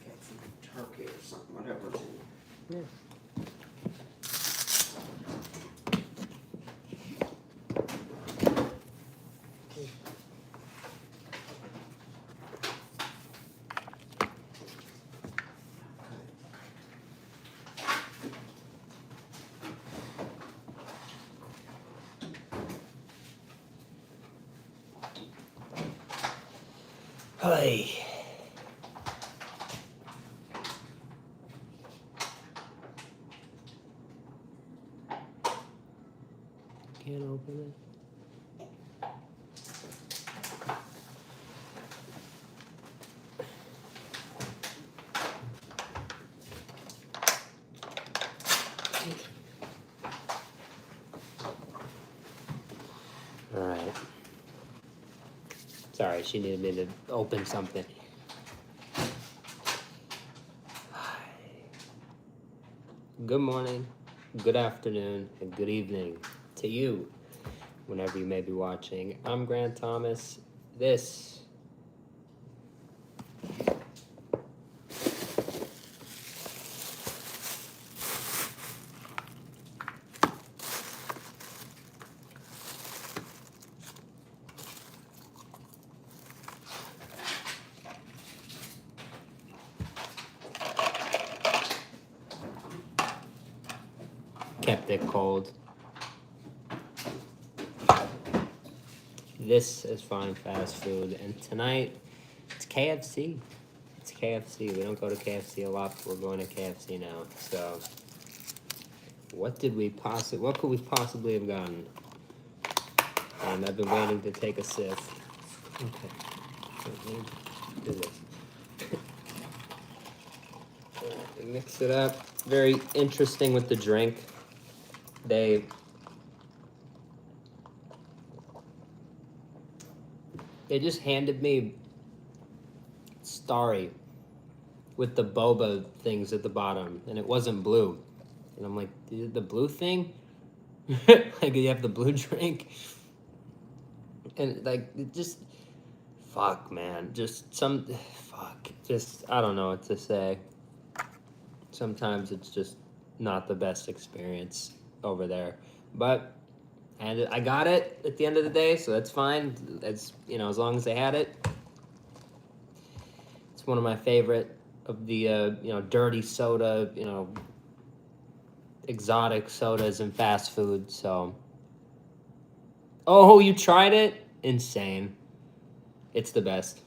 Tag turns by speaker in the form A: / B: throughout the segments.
A: get some turkey or something, whatever's in.
B: Yeah. Hi. Can't open it. All right. Sorry, she needed me to open something. Good morning, good afternoon, and good evening to you, whenever you may be watching. I'm Grant Thomas. This kept it cold. This is fine fast food, and tonight it's KFC. It's KFC. We don't go to KFC a lot, but we're going to KFC now. So, what could we possibly have gotten? And I've been waiting to take a sip. Okay. Let me do this. Mix it up. Very interesting with the drink. They just handed me Starry with the boba things at the bottom, and it wasn't blue. And I'm like, the blue thing? Like, you have the blue drink? And, like, it just, fuck, man. Just I don't know what to say. Sometimes it's just not the best experience over there. But, and I got it at the end of the day, so that's fine. That's, as long as they had it. It's one of my favorite of the, dirty soda, exotic sodas and fast food, so. Oh, you tried it? Insane. It's the best.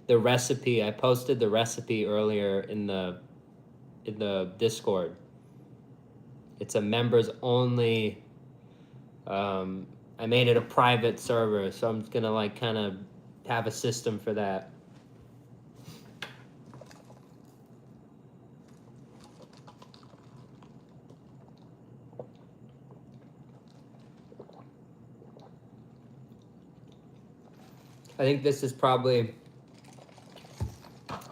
B: The recipe, I posted the recipe earlier in the Discord. It's a members only. I made it a private server, so I'm gonna kind of have a system for that. I think this is probably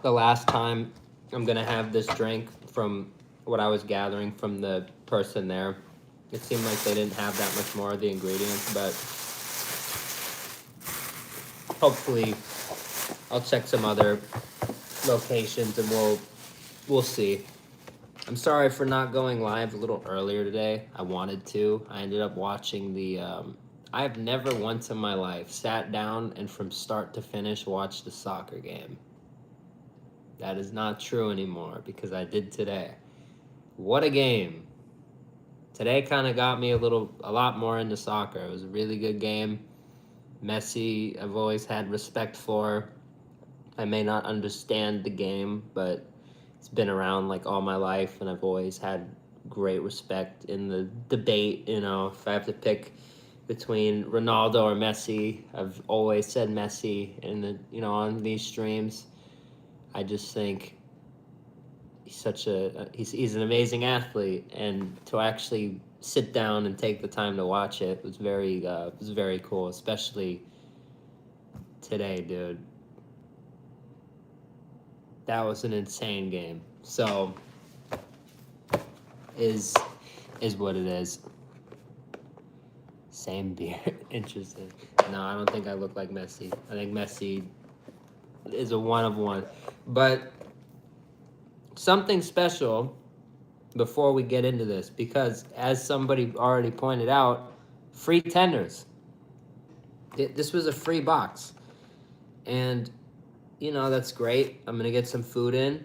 B: the last time I'm gonna have this drink, from what I was gathering from the person there. It seemed like they didn't have that much more of the ingredients, but hopefully I'll check some other locations and we'll see. I'm sorry for not going live a little earlier today. I wanted to. I ended up watching the I've never once in my life sat down and from start to finish watched a soccer game. That is not true anymore, because I did today. What a game. Today kind of got me a lot more into soccer. It was a really good game. Messi, I've always had respect for. I may not understand the game, but it's been around like all my life, and I've always had great respect in the debate. If I have to pick between Ronaldo or Messi, I've always said Messi. And on these streams, I just think he's an amazing athlete, and to actually sit down and take the time to watch it was very cool, especially today, dude. That was an insane game. So is what it is. Same beard. Interesting. No, I don't think I look like Messi. I think Messi is a one of one. But something special before we get into this, because as somebody already pointed out, free tenders. This was a free box. And, you know, that's great. I'm going to get some food in.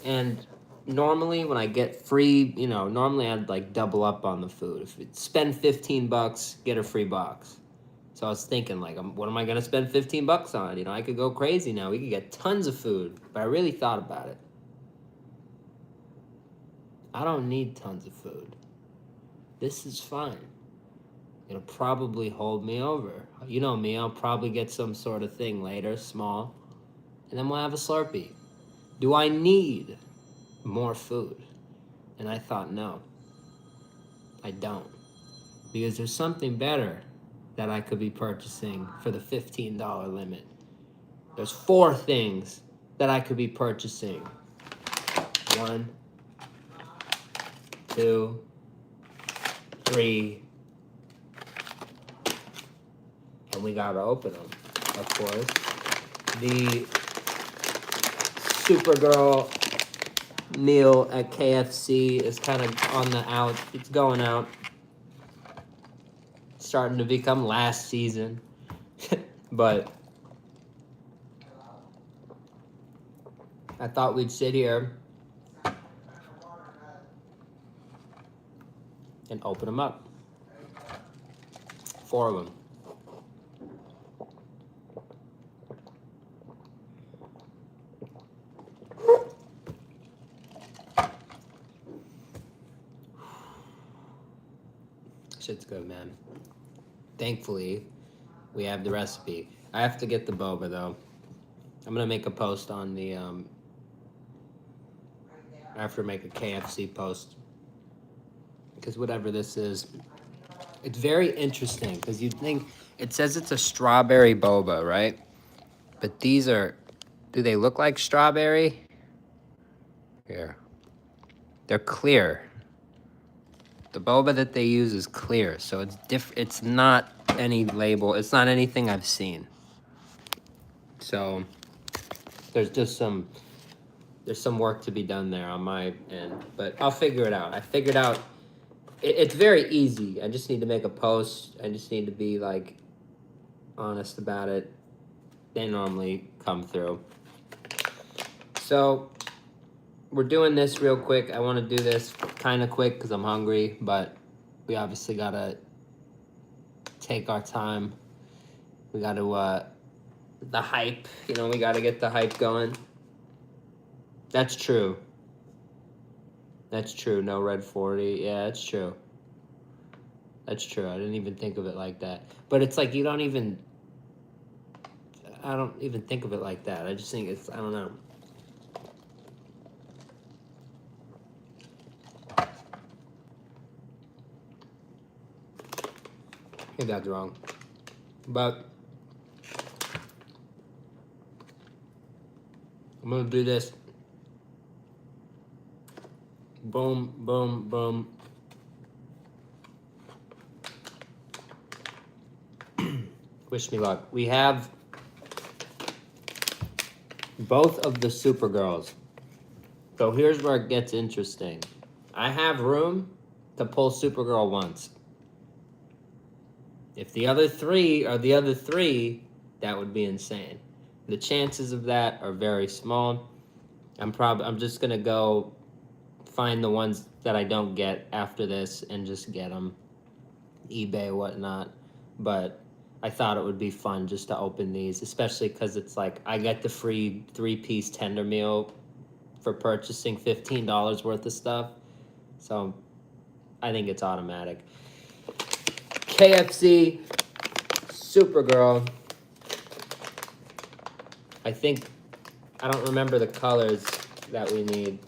B: And normally when I get free, you know, normally I'd like double up on the food. If it, spend $15, get a free box. So I was thinking, like, what am I going to spend $15 on? You know, I could go crazy now. We could get tons of food. But I really thought about it. I don't need tons of food. This is fine. It'll probably hold me over. You know me, I'll probably get some sort of thing later, small. And then we'll have a Slurpee. Do I need more food? And I thought, no. I don't. Because there's something better that I could be purchasing for the $15 limit. There's 4 things that I could be purchasing. 1, 2, 3, and we gotta open them, of course. The Supergirl meal at KFC is kind of on the out. It's going out. Starting to become last season. But I thought we'd sit here and open them up. 4 of them. Shit's good, man. Thankfully, we have the recipe. I have to get the boba, though. I'm gonna make a post on the, I have to make a KFC post. Because whatever this is, it's very interesting. Because you'd think, it says it's a strawberry boba, right? But these are, do they look like strawberry? Here. They're clear. The boba that they use is clear, so it's it's not any label. It's not anything I've seen. So there's just some work to be done there on my end, but I'll figure it out. I figured out it's very easy. I just need to make a post. I just need to be like honest about it. They normally come through. So we're doing this real quick. I want to do this kind of quick because I'm hungry, but we obviously got to take our time. We got to, the hype, you know, we got to get the hype going. That's true. That's true. No red 40. Yeah, that's true. That's true. I didn't even think of it like that. But it's like I don't even think of it like that. I just think it's, I don't know. Maybe that's wrong. But I'm gonna do this. Boom, boom, boom. Wish me luck. We have both of the Supergirls. So here's where it gets interesting. I have room to pull Supergirl once. If the other 3 are the other 3, that would be insane. The chances of that are very small. I'm just gonna go find the ones that I don't get after this and just get them. eBay, whatnot. But I thought it would be fun just to open these, especially because it's like I get the free 3-piece tender meal for purchasing $15 worth of stuff. So I think it's automatic. KFC, Supergirl. I don't remember the colors that we need,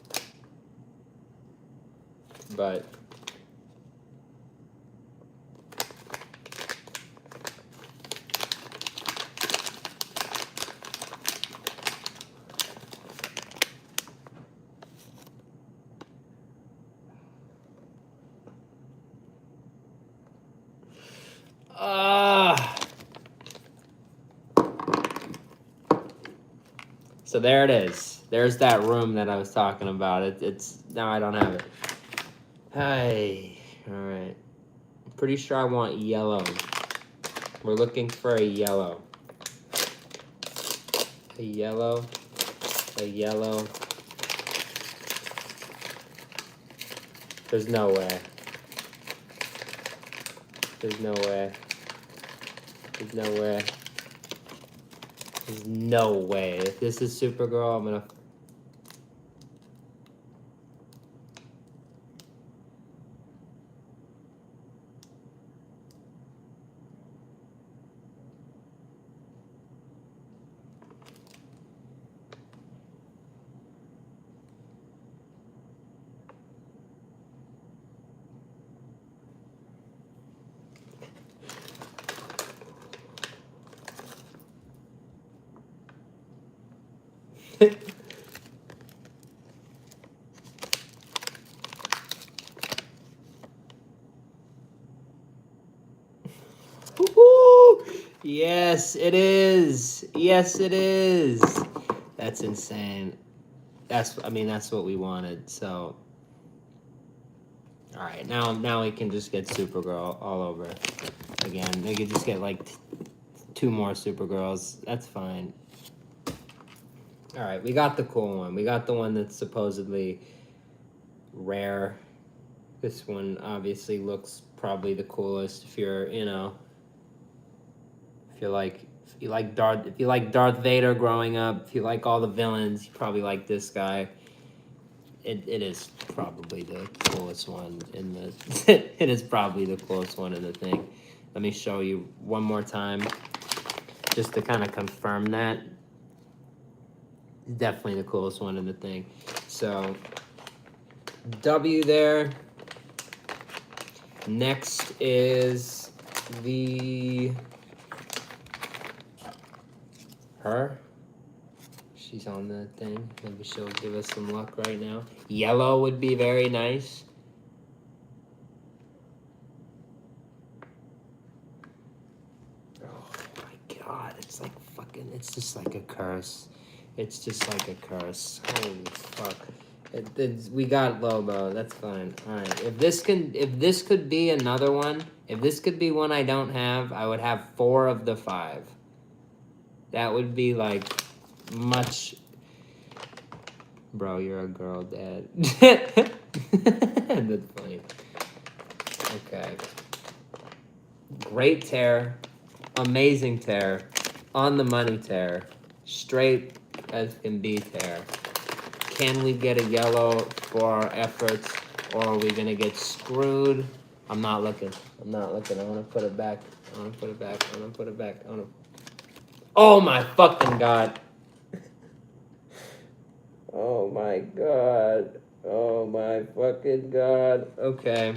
B: but there it is. There's that room that I was talking about. It's now I don't have it. Hey, all right. Pretty sure I want yellow. We're looking for a yellow. A yellow. A yellow. There's no way. There's no way. There's no way. There's no way. If this is Supergirl, I'm gonna... Woo-hoo! Yes, it is. Yes, it is. That's insane. That's what we wanted. So, all right, now we can just get Supergirl all over again. We could just get like two more Supergirls. That's fine. All right, we got the cool one. We got the one that's supposedly rare. This one obviously looks probably the coolest if you're, if you like Darth Vader growing up, if you like all the villains, you probably like this guy. It is probably the coolest one in the it is probably the coolest one in the thing. Let me show you one more time just to kind of confirm that. Definitely the coolest one in the thing. So W there. Next is her. She's on the thing. Maybe she'll give us some luck right now. Yellow would be very nice. Oh my god, it's like fucking, it's just like a curse. It's just like a curse. Holy fuck. We got Lobo, that's fine. Alright, if this could be another one, if this could be one I don't have, I would have 4 of the 5. That would be like much... Bro, you're a girl, Dad. That's funny. Okay. Great tear. Amazing tear. On the money tear. Straight as can be tear. Can we get a yellow for our efforts, or are we gonna get screwed? I'm not looking. I wanna put it back. Oh my fucking god. Oh my god. Oh my fucking god. Okay.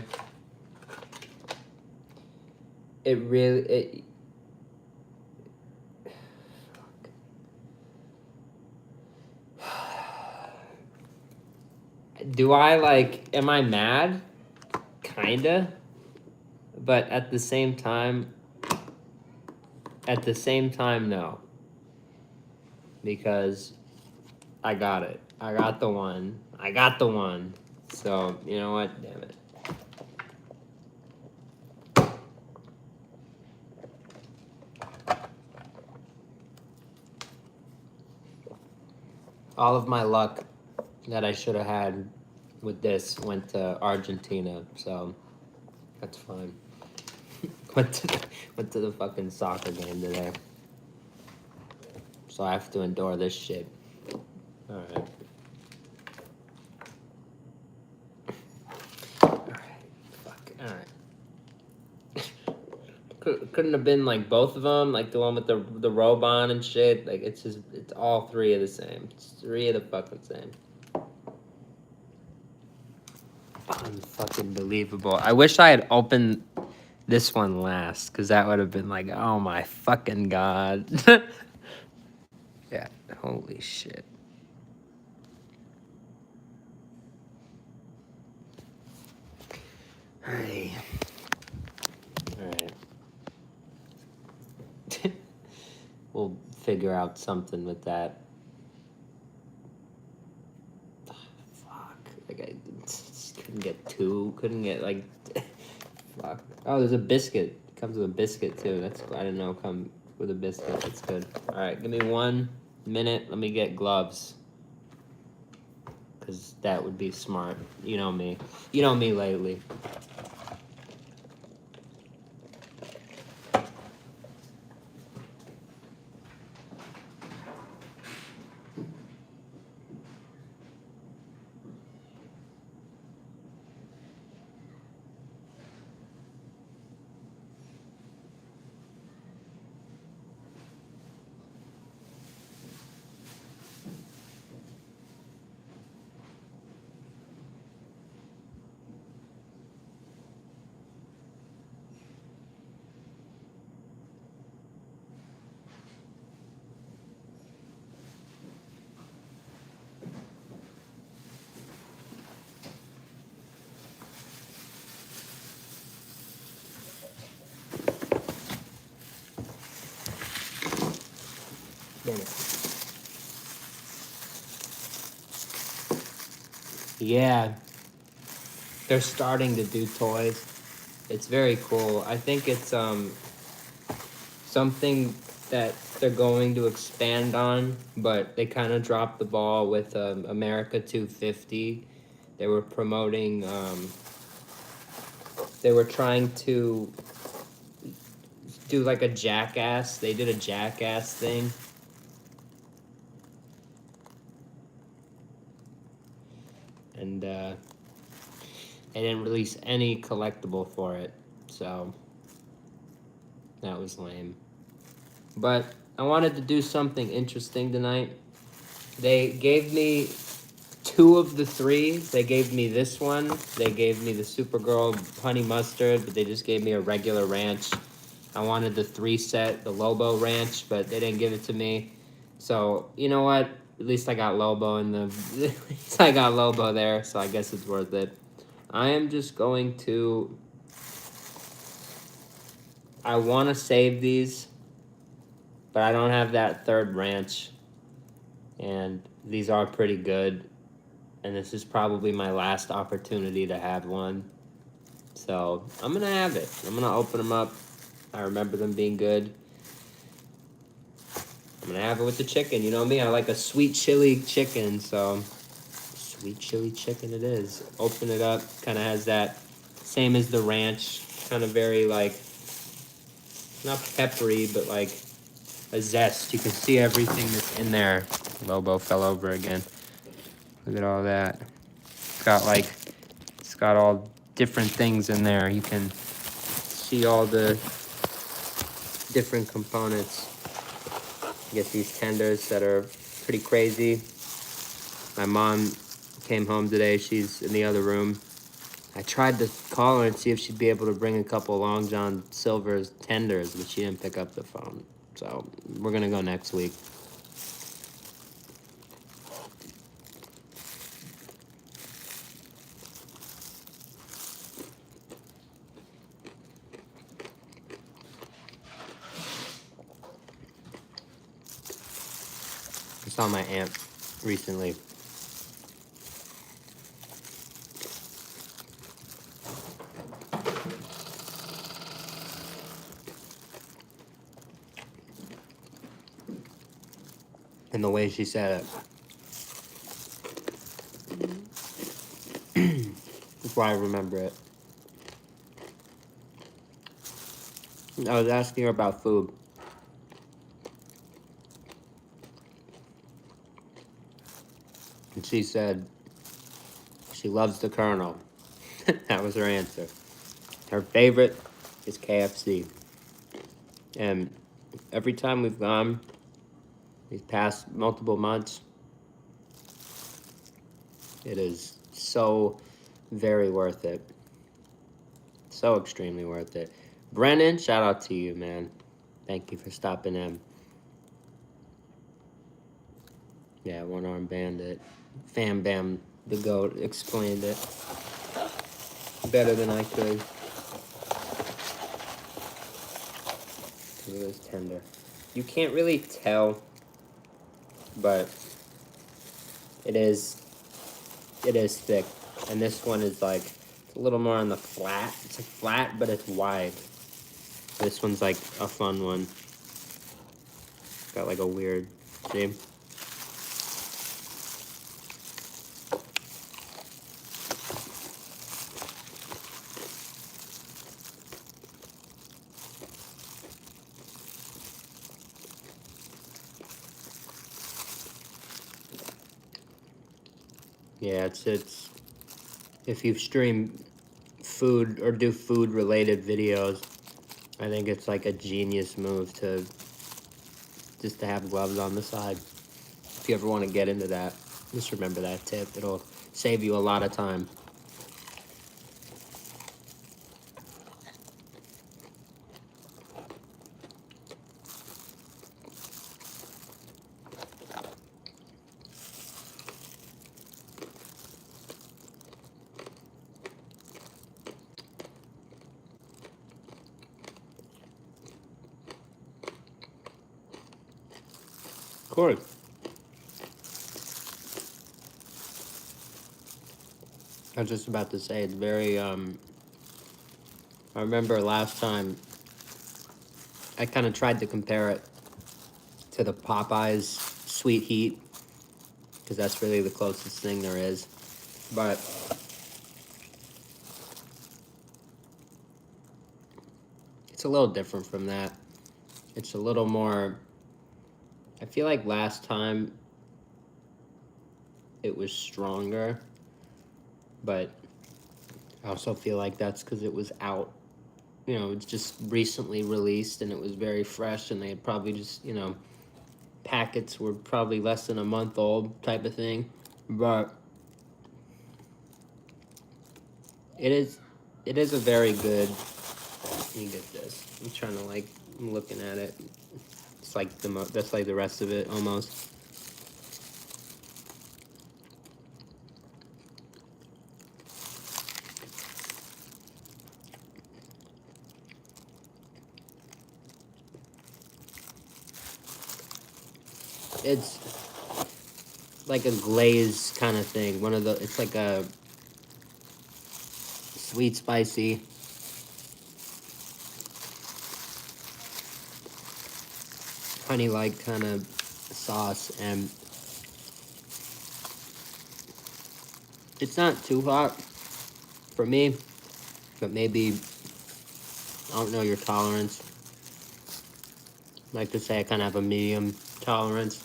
B: Do am I mad? Kinda. But at the same time, no. Because I got it. I got the one. So, you know what? Damn it. All of my luck that I should have had with this went to Argentina, so that's fine. went to the fucking soccer game today. So I have to endure this shit. Alright. Fuck. Alright. Couldn't have been like both of them, like the one with the robe on and shit. Like it's all 3 of the same. It's 3 of the fucking same. Unfucking believable. I wish I had opened this one last, because that would have been like, oh my fucking god. Yeah, holy shit. Hey. Alright. We'll figure out something with that. Like, I just couldn't get two. Couldn't get, like... Fuck. Oh, there's a biscuit. It comes with a biscuit, too. That's... I didn't know it come with a biscuit. That's good. Alright, give me 1 minute. Let me get gloves. Because that would be smart. You know me. You know me lately. Yeah, they're starting to do toys. It's very cool. I think it's something that they're going to expand on, but they kind of dropped the ball with America 250. They were promoting. They were trying to do like a Jackass. They did a Jackass thing. And they didn't release any collectible for it, so that was lame. But I wanted to do something interesting tonight. They gave me 2 of the 3. They gave me this one. They gave me the Supergirl honey mustard, but they just gave me a regular ranch. I wanted the 3-set, the Lobo ranch, but they didn't give it to me. So, you know what? At least I got Lobo in the... At least I got Lobo there, so I guess it's worth it. I am just going to... I want to save these, but I don't have that 3rd ranch. And these are pretty good. And this is probably my last opportunity to have one. So, I'm going to have it. I'm going to open them up. I remember them being good. I'm going to have it with the chicken. You know me, I like a sweet chili chicken, so... Sweet chili chicken it is. Open it up. Kind of has that... Same as the ranch. Kind of very, like... Not peppery, but, like... A zest. You can see everything that's in there. Lobo fell over again. Look at all that. It's got all different things in there. You can see all the different components. You get these tenders that are pretty crazy. My mom came home today. She's in the other room. I tried to call her and see if she'd be able to bring a couple Long John Silver's tenders, but she didn't pick up the phone. So we're going to go next week. I saw my aunt recently. And the way she said it. That's why I remember it. I was asking her about food. And she said she loves the Colonel. That was her answer. Her favorite is KFC. And every time we've gone, these past multiple months, it is so very worth it. So extremely worth it. Brennan, shout out to you, man. Thank you for stopping in. Yeah, One Arm Bandit. Fam Bam the GOAT explained it better than I could. It was tender. You can't really tell, but it is thick. And this one is like, it's a little more on the flat. It's like flat, but it's wide. This one's like a fun one. Got like a weird, see? Yeah, it's if you stream food or do food related videos, I think it's like a genius move to just to have gloves on the side. If you ever want to get into that, just remember that tip. It'll save you a lot of time. Corey. I was just about to say, it's very, I remember last time, I kind of tried to compare it to the Popeyes Sweet Heat, because that's really the closest thing there is. But it's a little different from that. It's a little more, I feel like last time it was stronger, but I also feel like that's because it was out. You know, it's just recently released and it was very fresh, and they had probably just, you know, packets were probably less than a month old type of thing. But it is a very good, let me get this. I'm trying to like, I'm looking at it. It's like that's like the rest of it almost. It's like a glaze kind of thing. It's like a sweet, spicy, honey-like kind of sauce, and it's not too hot for me, but maybe, I don't know your tolerance. I like to say I kind of have a medium tolerance.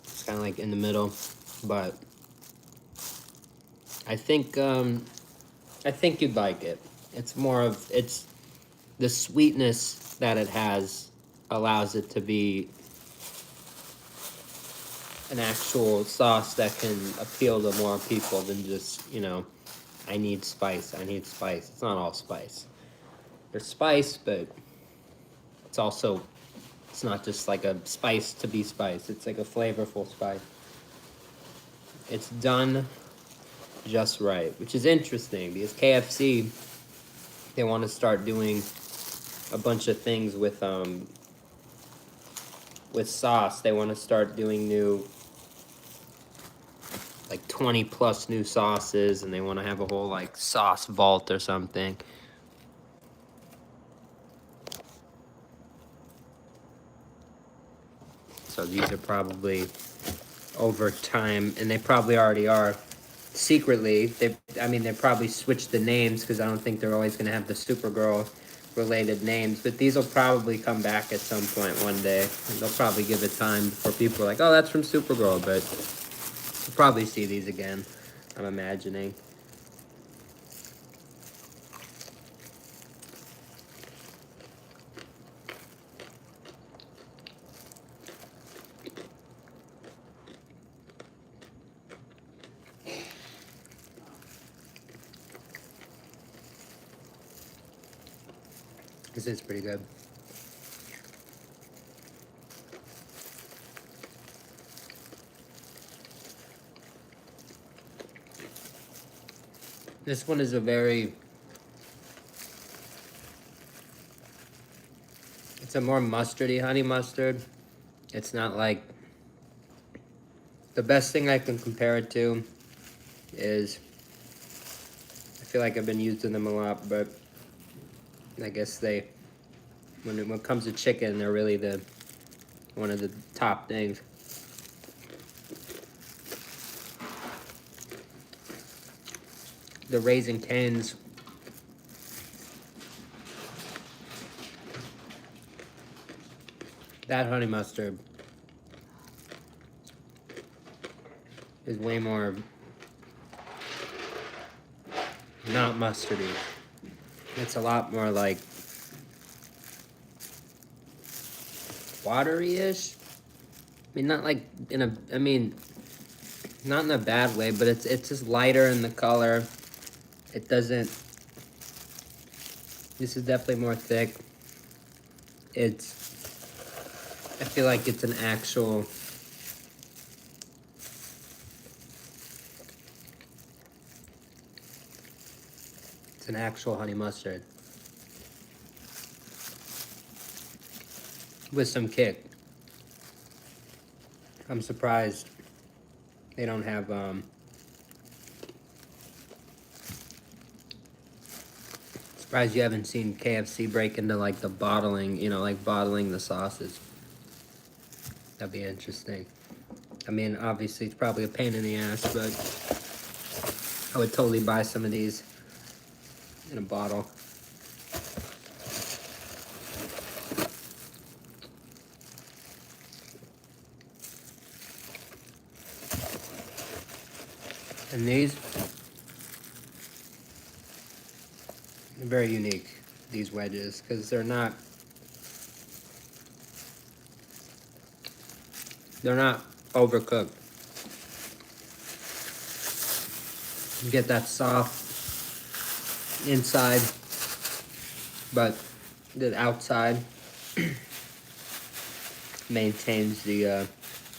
B: It's kind of like in the middle, but I think you'd like it. It's the sweetness that it has allows it to be an actual sauce that can appeal to more people than just, you know, I need spice. It's not all spice. There's spice, but it's not just like a spice to be spice. It's like a flavorful spice. It's done just right, which is interesting because KFC, they want to start doing a bunch of things with sauce. They want to start doing new, like 20 plus new sauces, and they want to have a whole like sauce vault or something. So these are probably over time, and they probably already are secretly. They probably switched the names because I don't think they're always going to have the Supergirl related names, but these will probably come back at some point one day, and they'll probably give it time before people are like, oh, that's from Supergirl, but we'll probably see these again, I'm imagining. This is pretty good. This one is it's a more mustardy honey mustard. It's not like, the best thing I can compare it to is, I feel like I've been using them a lot, but I guess when it comes to chicken, they're really one of the top things. The Raising Cane's that honey mustard is way more not mustardy. It's a lot more like watery-ish. I mean, not like not in a bad way, but it's just lighter in the color. It doesn't. This is definitely more thick. I feel like it's an actual. It's an actual honey mustard with some kick. I'm surprised they don't have surprised you haven't seen KFC break into like the bottling, like bottling the sauces. That'd be interesting. I mean, obviously it's probably a pain in the ass, but I would totally buy some of these in a bottle. And these are very unique, these wedges, because they're not overcooked. You get that soft inside, but the outside maintains the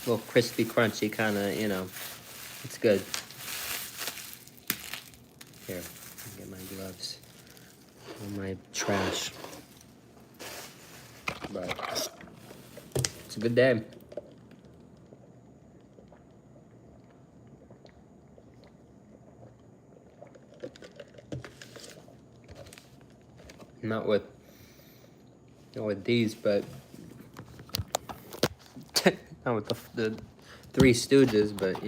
B: little crispy, crunchy kind of, it's good. Here, let me get my gloves. All my trash. But it's a good day. Not with these, but not with the Three Stooges, but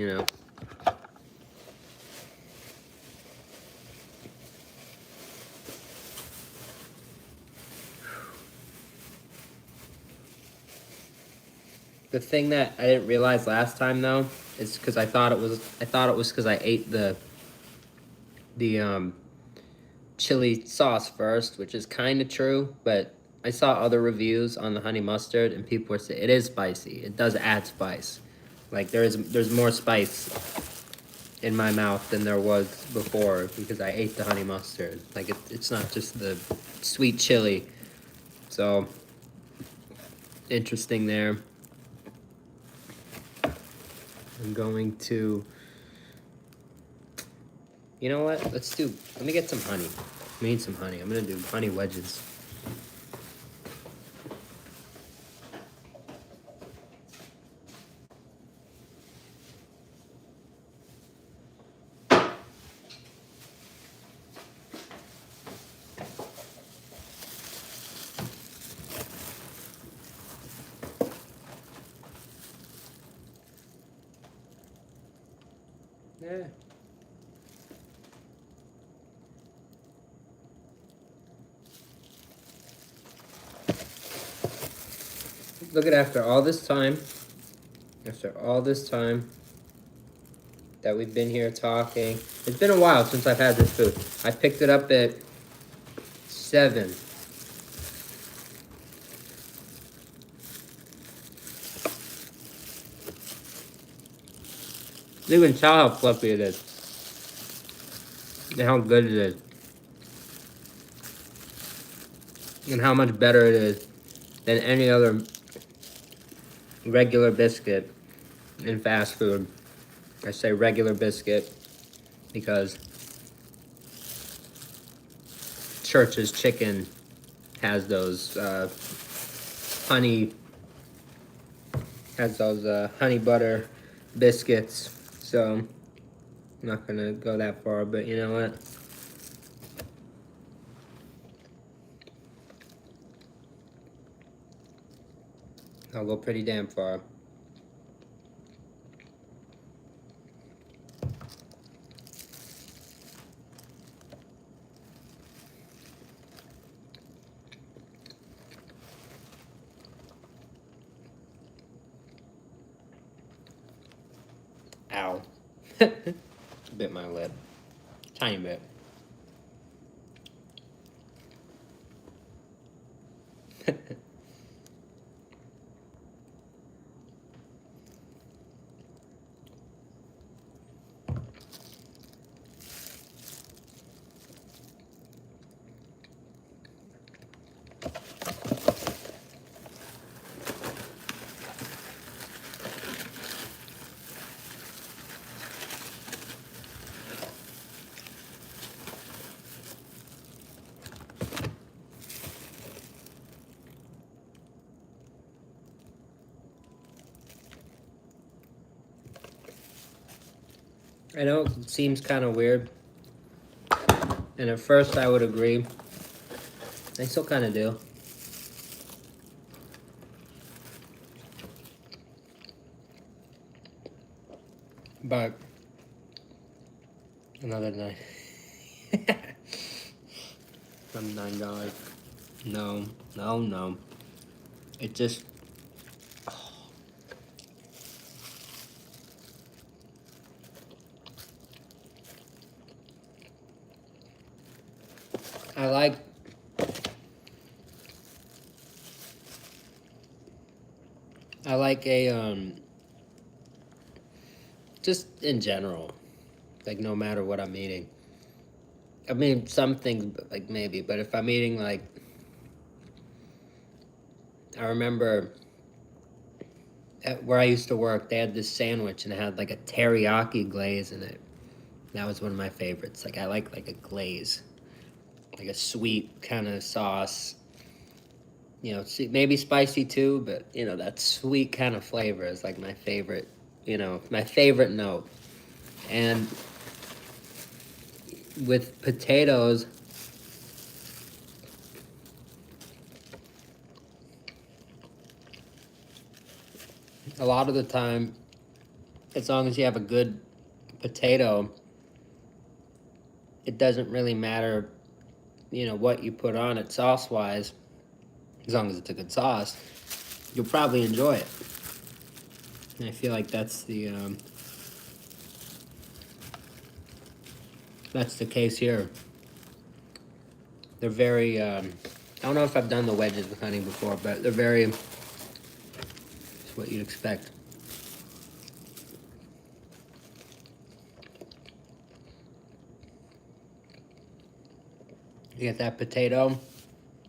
B: The thing that I didn't realize last time though is because I thought it was because I ate the chili sauce first, which is kind of true, but I saw other reviews on the honey mustard and people were saying it is spicy. It does add spice. Like there's more spice in my mouth than there was before because I ate the honey mustard. Like it's not just the sweet chili. So interesting there. I'm going to, you know what? Let me get some honey. I need some honey. I'm gonna do honey wedges. Yeah. Look at after all this time that we've been here talking. It's been a while since I've had this food. I picked it up at 7. You can tell how fluffy it is. And how good it is. And how much better it is than any other regular biscuit in fast food. I say regular biscuit because Church's Chicken has those honey butter biscuits. So I'm not gonna go that far, but you know what? I'll go pretty damn far. Ow. Bit my lip. Tiny bit. I know it seems kind of weird, and at first I would agree. I still kind of do. But another night. From $9. No, no, no. It just. I like. I like just in general, like no matter what I'm eating. I mean, some things like maybe, but if I'm eating like, I remember where I used to work, they had this sandwich and it had like a teriyaki glaze in it. That was one of my favorites. Like I like a glaze, like a sweet kind of sauce. You know, maybe spicy too, but you know that sweet kind of flavor is like my favorite. You know, my favorite note. And with potatoes, a lot of the time, as long as you have a good potato, it doesn't really matter, you know, what you put on it sauce-wise. As long as it's a good sauce, you'll probably enjoy it. And I feel like that's the case here. They're very, I don't know if I've done the wedges with honey before, but they're very, it's what you'd expect. You get that potato,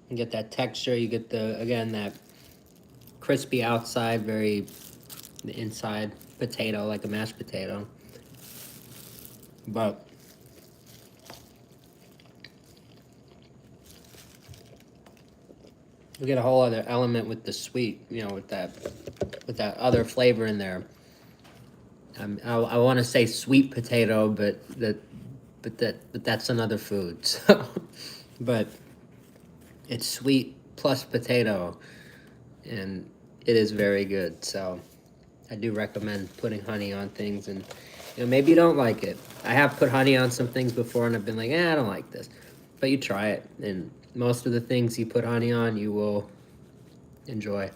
B: you get that texture, you get again, that crispy outside, the inside potato, like a mashed potato. But you get a whole other element with the sweet, you know, with that other flavor in there. I want to say sweet potato, but that's another food. So, but it's sweet plus potato, and it is very good. So, I do recommend putting honey on things, and you know maybe you don't like it. I have put honey on some things before, and I've been like, I don't like this. But you try it, and most of the things you put honey on, you will enjoy.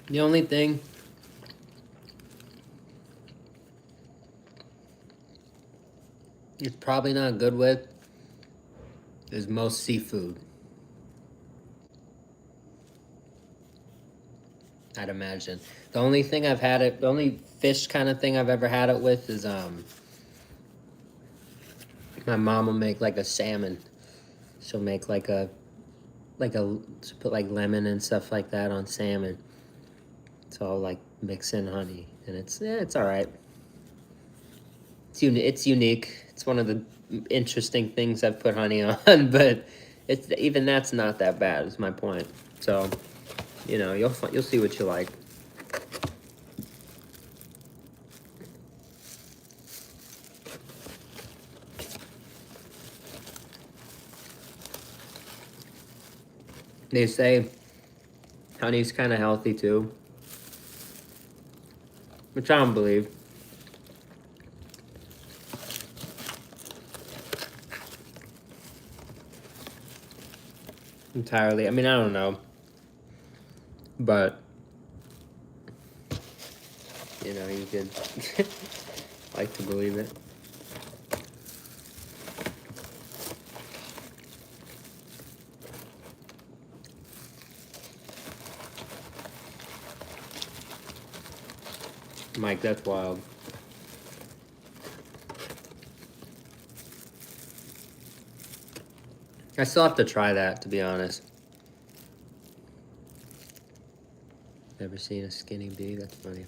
B: The only thing it's probably not good with is most seafood. I'd imagine. The only thing the only fish kind of thing I've ever had it with is my mom will make like a salmon. She'll make put like lemon and stuff like that on salmon. So I'll like mix in honey, and it's all right. It's unique. It's one of the interesting things I've put honey on, but even that's not that bad. Is my point. So, you know, you'll see what you like. They say honey's kind of healthy too, which I don't believe. Entirely. I mean, I don't know. But, you know, you could like to believe it. Mike, that's wild. I still have to try that, to be honest. Never seen a skinny bee? That's funny.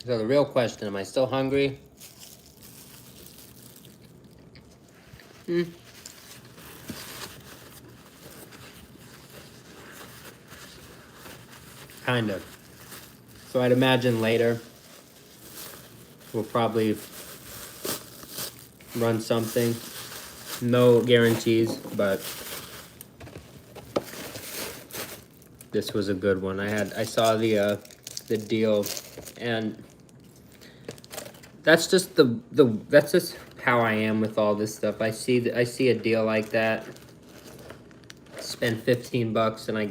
B: So the real question, am I still hungry? Kind of. So I'd imagine later we'll probably run something. No guarantees, but this was a good one. I saw the deal, and that's just that's just how I am with all this stuff. I see a deal like that, spend $15 and I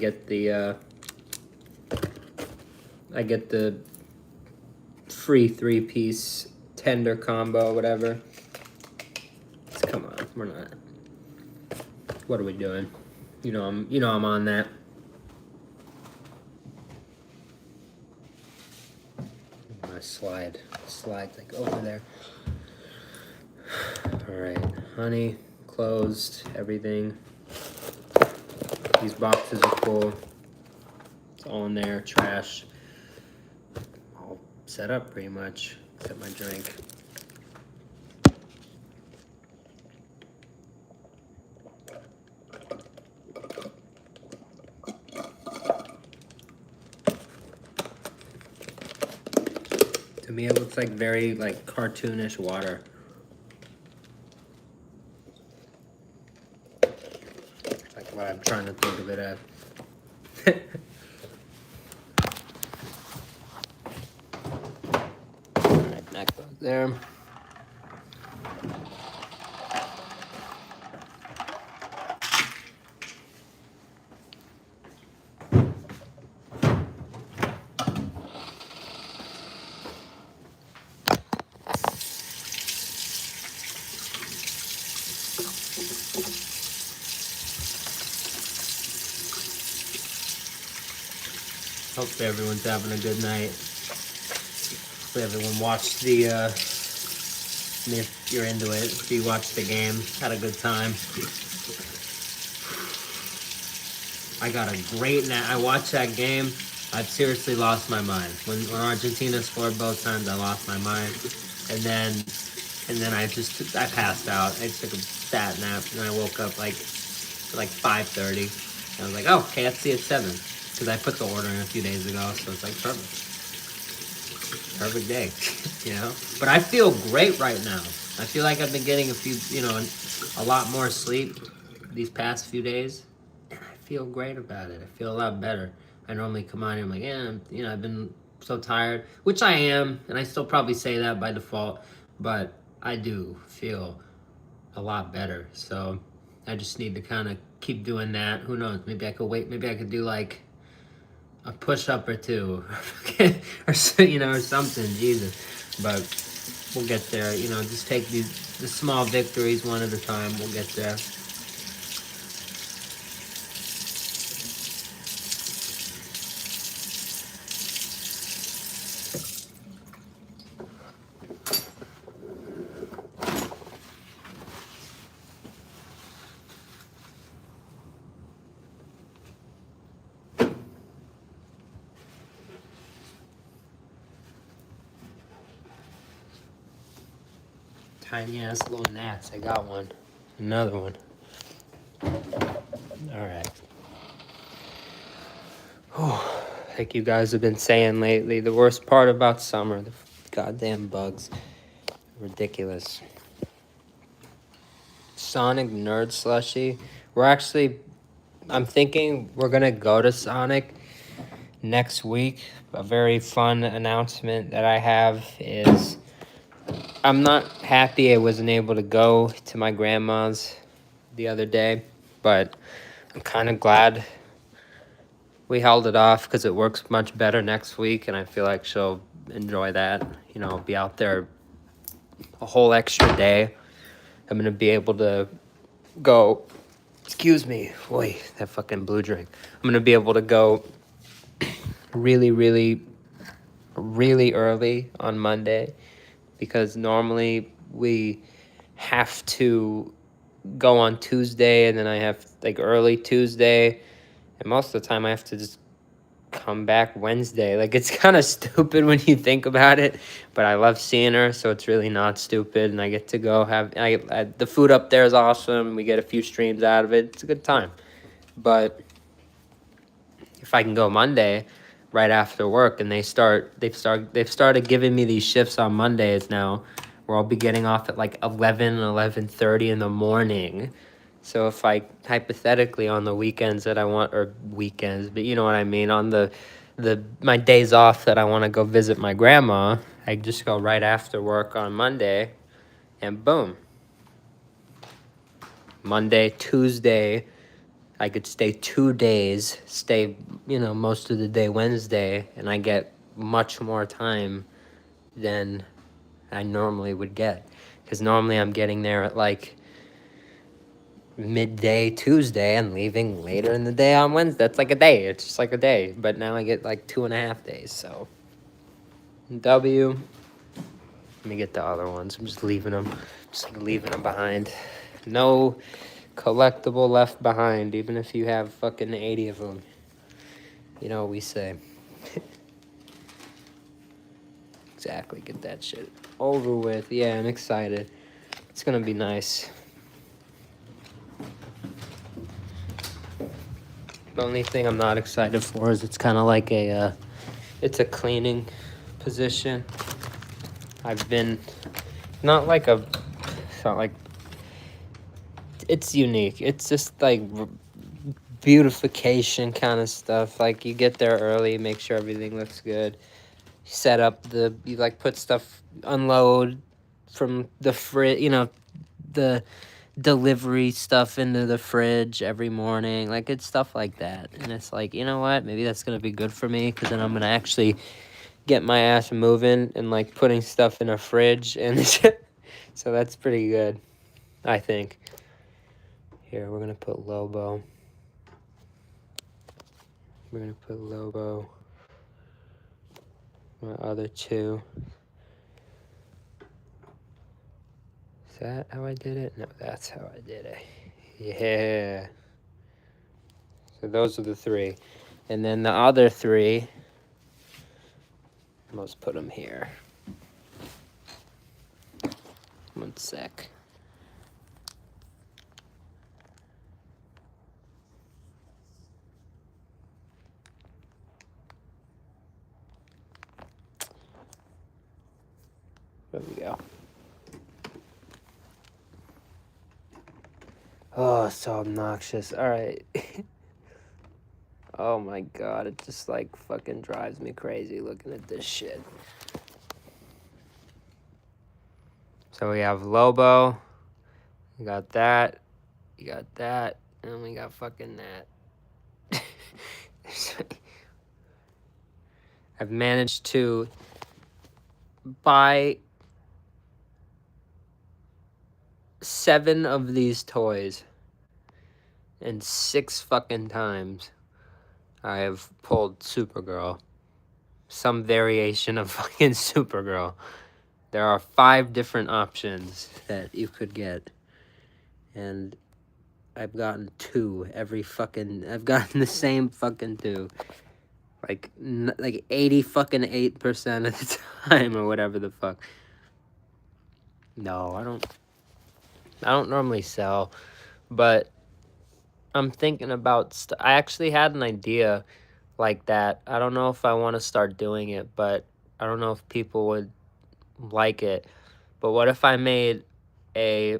B: get the free 3-piece tender combo, whatever. Come on, we're not. What are we doing? You know I'm on that. My slide's like over there. All right, honey, closed, everything. These boxes are full. It's all in there, trash. All set up pretty much, except my drink. To me, it looks like very like cartoonish water. It's like what I'm trying to think of it as. Alright, that goes there. Hopefully everyone's having a good night. Hopefully everyone watched the, if you're into it, if you watched the game, had a good time. I got a great nap. I watched that game. I've seriously lost my mind. When Argentina scored both times, I lost my mind. And then I passed out. I took a fat nap, and I woke up like 5:30. I was like, oh, KFC at 7. Because I put the order in a few days ago, so it's like perfect day, you know. But I feel great right now. I feel like I've been getting a lot more sleep these past few days, and I feel great about it. I feel a lot better. I normally come on here, I'm like, I've been so tired, which I am, and I still probably say that by default, but I do feel a lot better. So I just need to kind of keep doing that. Who knows? Maybe I could wait. Maybe I could do like a push-up or two, or something. Jesus, but we'll get there. Just take the small victories one at a time. We'll get there. tiny ass little gnats. I got one. Another one. Alright. Like you guys have been saying lately, the worst part about summer, the goddamn bugs. Ridiculous. Sonic Nerd Slushy. I'm thinking we're gonna go to Sonic next week. A very fun announcement that I have is I'm not happy I wasn't able to go to my grandma's the other day, but I'm kind of glad we held it off because it works much better next week, and I feel like she'll enjoy that. You know, be out there a whole extra day. I'm gonna be able to go. Excuse me, boy, that fucking blue drink. I'm gonna be able to go really, really, really early on Monday because normally we have to go on Tuesday and then I have like early Tuesday, and most of the time I have to just come back Wednesday. Like, it's kind of stupid when you think about it, but I love seeing her, so it's really not stupid, and I get to go the food up there is awesome. We get a few streams out of it. It's a good time. But if I can go Monday right after work, and they've started giving me these shifts on Mondays now where I'll be getting off at like 11:30 in the morning. So if I hypothetically on the weekends that I want, or weekends, but you know what I mean, on my days off that I want to go visit my grandma, I just go right after work on Monday, and boom. Monday, Tuesday, I could stay 2 days, most of the day Wednesday, and I get much more time than I normally would get. Because normally I'm getting there at like midday Tuesday and leaving later in the day on Wednesday. That's like a day. It's just like a day. But now I get like 2.5 days. So W. Let me get the other ones. I'm just leaving them. Behind. No collectible left behind, even if you have fucking 80 of them. You know what we say. Exactly. Get that shit over with. Yeah, I'm excited. It's gonna be nice. The only thing I'm not excited for is it's kind of like it's a cleaning position. I've been, it's unique. It's just like beautification kind of stuff. Like, you get there early, make sure everything looks good. Set up you like put stuff, unload from the fridge, the delivery stuff into the fridge every morning. Like, it's stuff like that. And it's like, you know what? Maybe that's going to be good for me, because then I'm going to actually get my ass moving and like putting stuff in a fridge. And so that's pretty good, I think. Here, we're going to put Lobo. My other two. Is that how I did it? No, that's how I did it. Yeah. So those are the three. And then the other three, let's put them here. One sec. There we go. Oh, so obnoxious. All right. Oh my god, it just like fucking drives me crazy looking at this shit. So we have Lobo. We got that. You got that. And we got fucking that. I've managed to buy 7 of these toys, and 6 fucking times I have pulled Supergirl. Some variation of fucking Supergirl. There are 5 different options that you could get, and I've gotten 2 I've gotten the same fucking 2. Like 80 fucking 8% of the time, or whatever the fuck. No, I don't normally sell, but I'm thinking about I actually had an idea like that. I don't know if I want to start doing it, but I don't know if people would like it. But what if I made a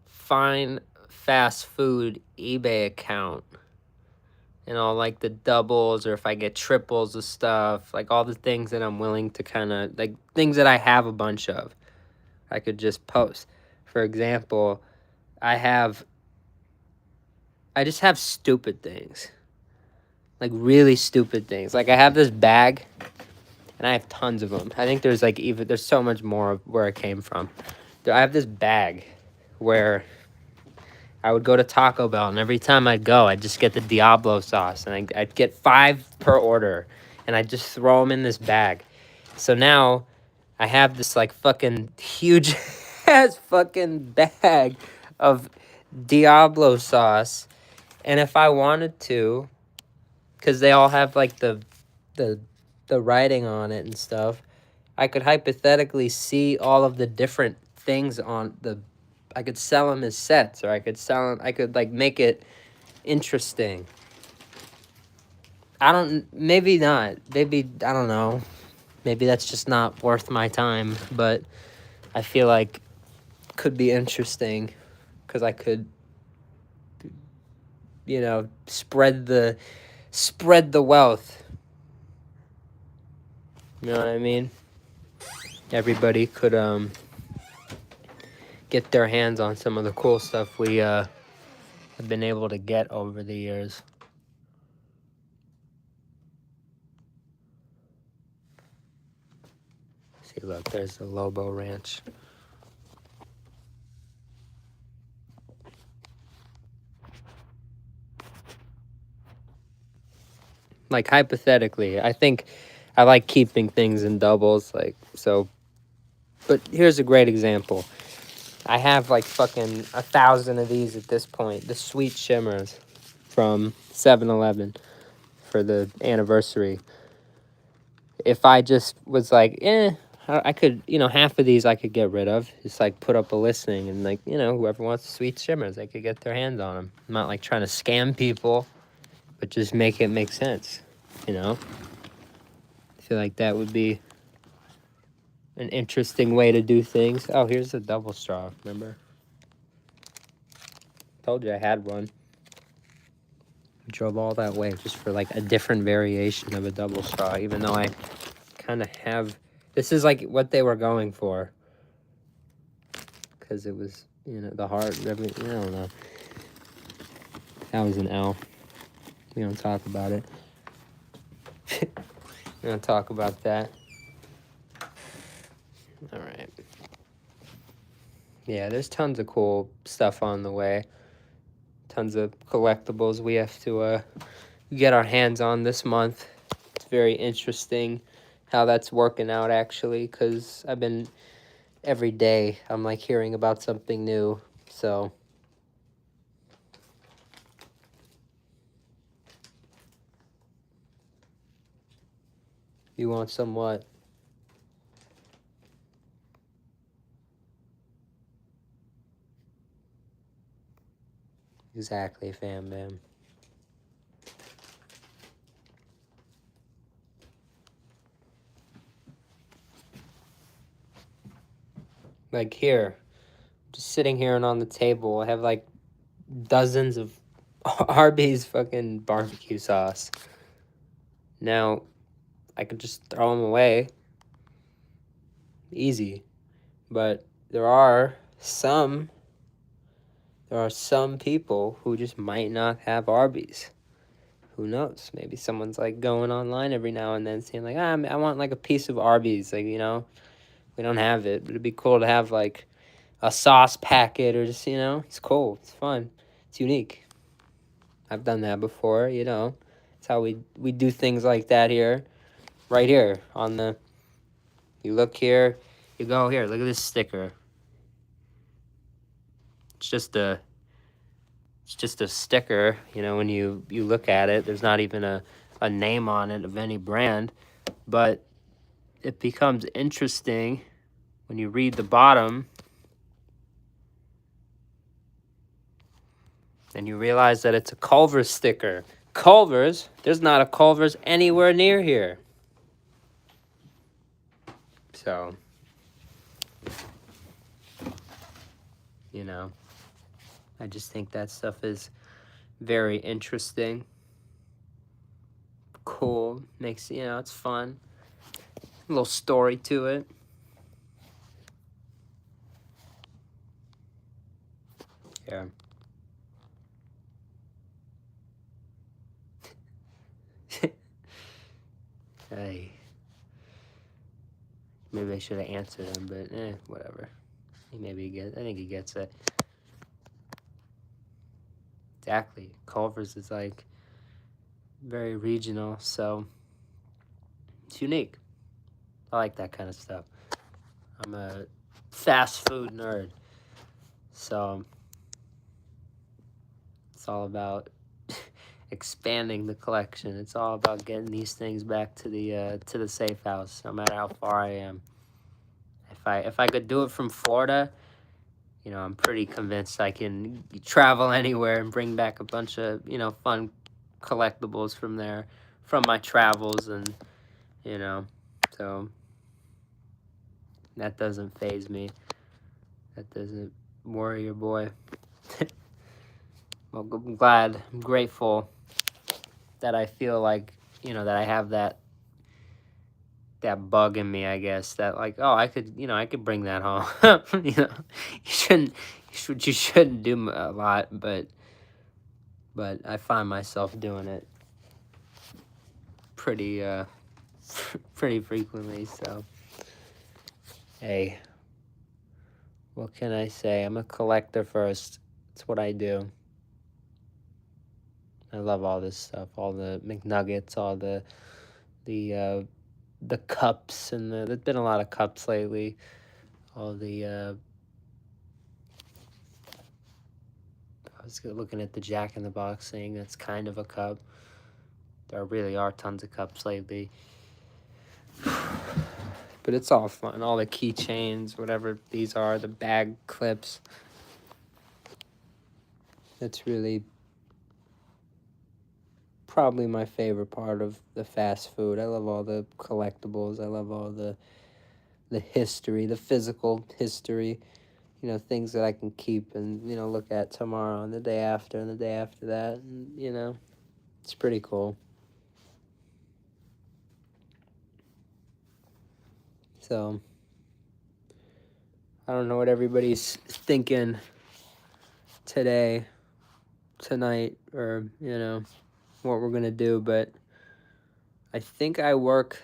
B: fine fast food eBay account and all like the doubles, or if I get triples of stuff, like all the things that I'm willing to kind of like things that I have a bunch of, I could just post. For example, I just have stupid things. Like really stupid things. Like I have this bag and I have tons of them. I think there's like there's so much more of where it came from. I have this bag where I would go to Taco Bell, and every time I'd go, I'd just get the Diablo sauce, and I'd get 5 per order, and I'd just throw them in this bag. So now I have this like fucking huge ass fucking bag of Diablo sauce, and if I wanted to, because they all have like the the writing on it and stuff, I could hypothetically see all of the different things on the. I could sell them as sets, or I could sell them. I could like make it interesting. I don't. Maybe not. Maybe I don't know. Maybe that's just not worth my time. But I feel like it could be interesting because I could, spread the wealth. You know what I mean? Everybody could get their hands on some of the cool stuff we have been able to get over the years. See, look, there's the Lobo Ranch. Like, hypothetically, I think I like keeping things in doubles, like, so. But here's a great example. I have, like, fucking 1,000 of these at this point. The Sweet Shimmers from 7-Eleven for the anniversary. If I just was like, I could, half of these I could get rid of. Just, like, put up a listing and, like, whoever wants the Sweet Shimmers, they could get their hands on them. I'm not, like, trying to scam people, but just make it make sense, I feel like that would be an interesting way to do things. Oh, here's a double straw, remember? Told you I had one. Drove all that way just for, like, a different variation of a double straw, even though I kind of have... This is, like, what they were going for. Because it was, the heart and everything. I don't know. That was an L. We don't talk about it. We don't talk about that. All right. Yeah, there's tons of cool stuff on the way. Tons of collectibles we have to get our hands on this month. It's very interesting how that's working out, actually, because I've been... Every day, I'm, like, hearing about something new, so... You want some what? Exactly, fam bam. Like here, just sitting here and on the table, I have like dozens of Arby's fucking barbecue sauce. Now, I could just throw them away. Easy. But there are some people who just might not have Arby's. Who knows? Maybe someone's like going online every now and then saying like, I want like a piece of Arby's. Like, we don't have it, but it'd be cool to have like a sauce packet or just, it's cool. It's fun. It's unique. I've done that before, It's how we do things like that here. Right here on the, you look here, you go here, look at this sticker. It's just a sticker, when you look at it, there's not even a name on it of any brand, but it becomes interesting when you read the bottom, then you realize that it's a Culver's sticker. Culver's? There's not a Culver's anywhere near here. So, you know, I just think that stuff is very interesting. Cool. Makes, it's fun. A little story to it. Yeah. Hey. Maybe I should have answered him, but whatever. I think he gets it. Exactly. Culver's is like very regional, so it's unique. I like that kind of stuff. I'm a fast food nerd, so it's all about expanding the collection. It's all about getting these things back to the safe house, no matter how far I am. If I could do it from Florida, I'm pretty convinced I can travel anywhere and bring back a bunch of fun collectibles from there, from my travels, and so that doesn't faze me. That doesn't worry your boy. Well, I'm grateful that I feel like, that I have that bug in me, I guess, that like, oh, I could bring that home. You shouldn't do a lot, but I find myself doing it pretty pretty frequently, so hey, what can I say? I'm a collector first. It's what I do. I love all this stuff, all the McNuggets, all the cups, and there's been a lot of cups lately. All the I was looking at the Jack in the Box thing. That's kind of a cup. There really are tons of cups lately. But it's all fun. All the keychains, whatever these are, the bag clips. That's really probably my favorite part of the fast food. I love all the collectibles. I love all the history, the physical history. Things that I can keep and, look at tomorrow and the day after and the day after that. And, it's pretty cool. So, I don't know what everybody's thinking today, tonight, or, what we're going to do, but I think I work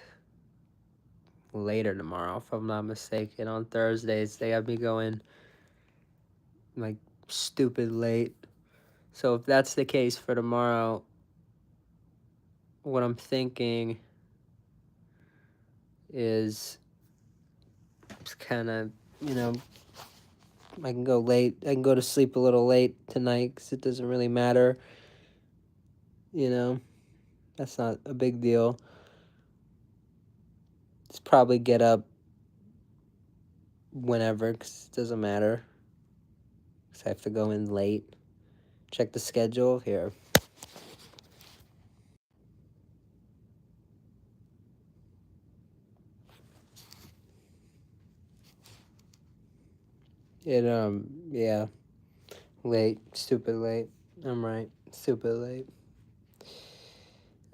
B: later tomorrow, if I'm not mistaken. On Thursdays, they have me going, like, stupid late. So if that's the case for tomorrow, what I'm thinking is just kind of, I can go late. I can go to sleep a little late tonight because it doesn't really matter. That's not a big deal. Just probably get up whenever because it doesn't matter. Because I have to go in late. Check the schedule here. Yeah. Late. Stupid late. I'm right. Stupid late.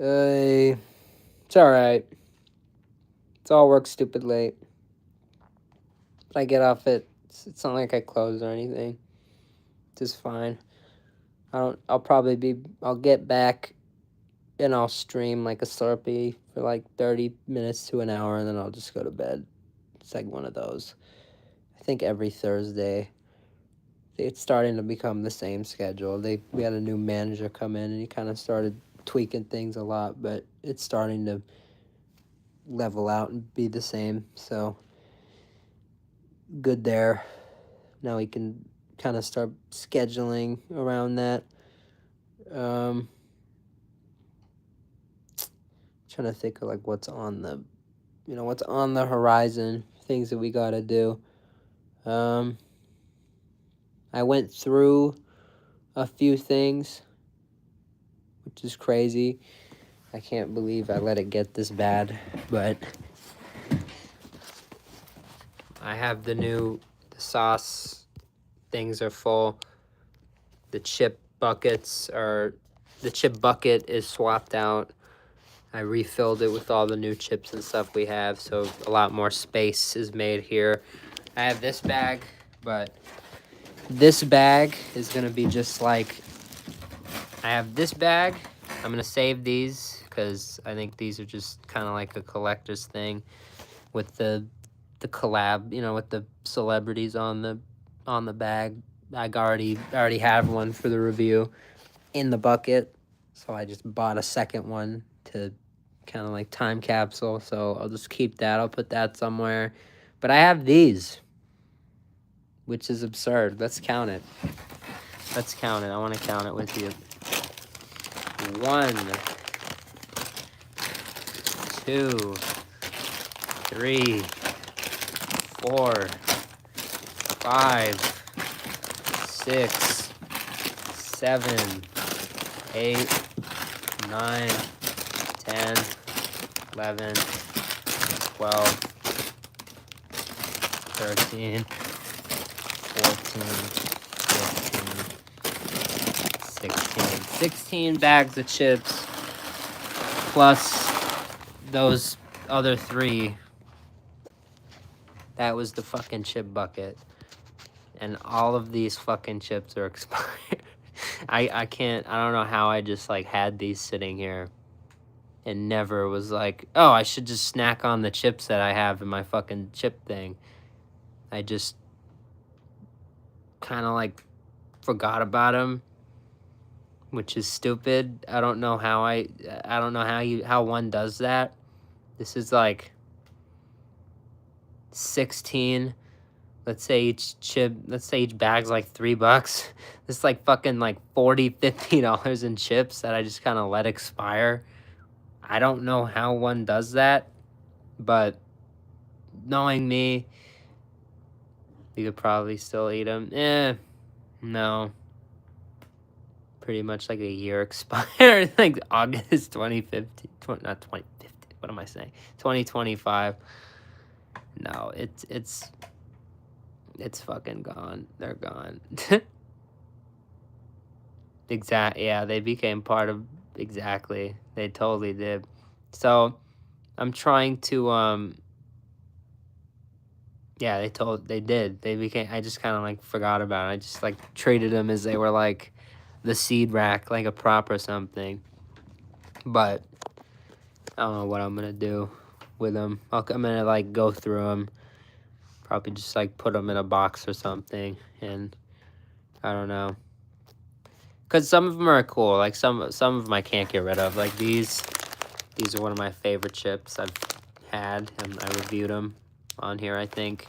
B: It's alright. It's all work stupid late. But I get off it's not like I close or anything. Just fine. I'll get back and I'll stream like a Slurpee for like 30 minutes to an hour and then I'll just go to bed. It's like one of those. I think every Thursday. It's starting to become the same schedule. We had a new manager come in and he kind of started tweaking things a lot, but it's starting to level out and be the same. So good there. Now we can kind of start scheduling around that. Trying to think of like what's on the horizon things that we gotta do. I went through a few things, which is crazy. I can't believe I let it get this bad, but I have the sauce things are full. The chip bucket is swapped out. I refilled it with all the new chips and stuff we have, so a lot more space is made here. I have this bag, but this bag is gonna be just like, I have this bag. I'm gonna save these because I think these are just kind of like a collector's thing with the collab, you know, with the celebrities on the bag. I already have one for the review in the bucket, so I just bought a second one to kind of like time capsule. So I'll just keep that. I'll put that somewhere. But I have these, which is absurd. Let's count it. Let's count it. I want to count it with you. 1, 2, 3, 4, 5, 6, 7, 8, 9, 10, 11, 12, 13, 14, 15, 16. 16 bags of chips plus those other 3. That was the fucking chip bucket. And all of these fucking chips are expired. I don't know how I just like had these sitting here and never was like, oh, I should just snack on the chips that I have in my fucking chip thing. I just kind of like forgot about them, which is stupid. I don't know how how one does that. This is like 16. Let's say each bag's like $3. This is like fucking like $40-$50 in chips that I just kind of let expire. I don't know how one does that, but knowing me, you could probably still eat them. No. Pretty much like a year expired, like August 2015, not 2015, what am I saying? 2025. No, it's fucking gone. They're gone. Yeah, they became part of, exactly. They totally did. So I'm trying to yeah, they did. They became, I just kind of like forgot about it. I just like treated them as they were like the seed rack, like a prop or something. But I don't know what I'm gonna do with them. I'm gonna like go through them, probably just like put them in a box or something, and I don't know. Cause some of them are cool. Like some of them I can't get rid of. Like these are one of my favorite chips I've had, and I reviewed them on here. I think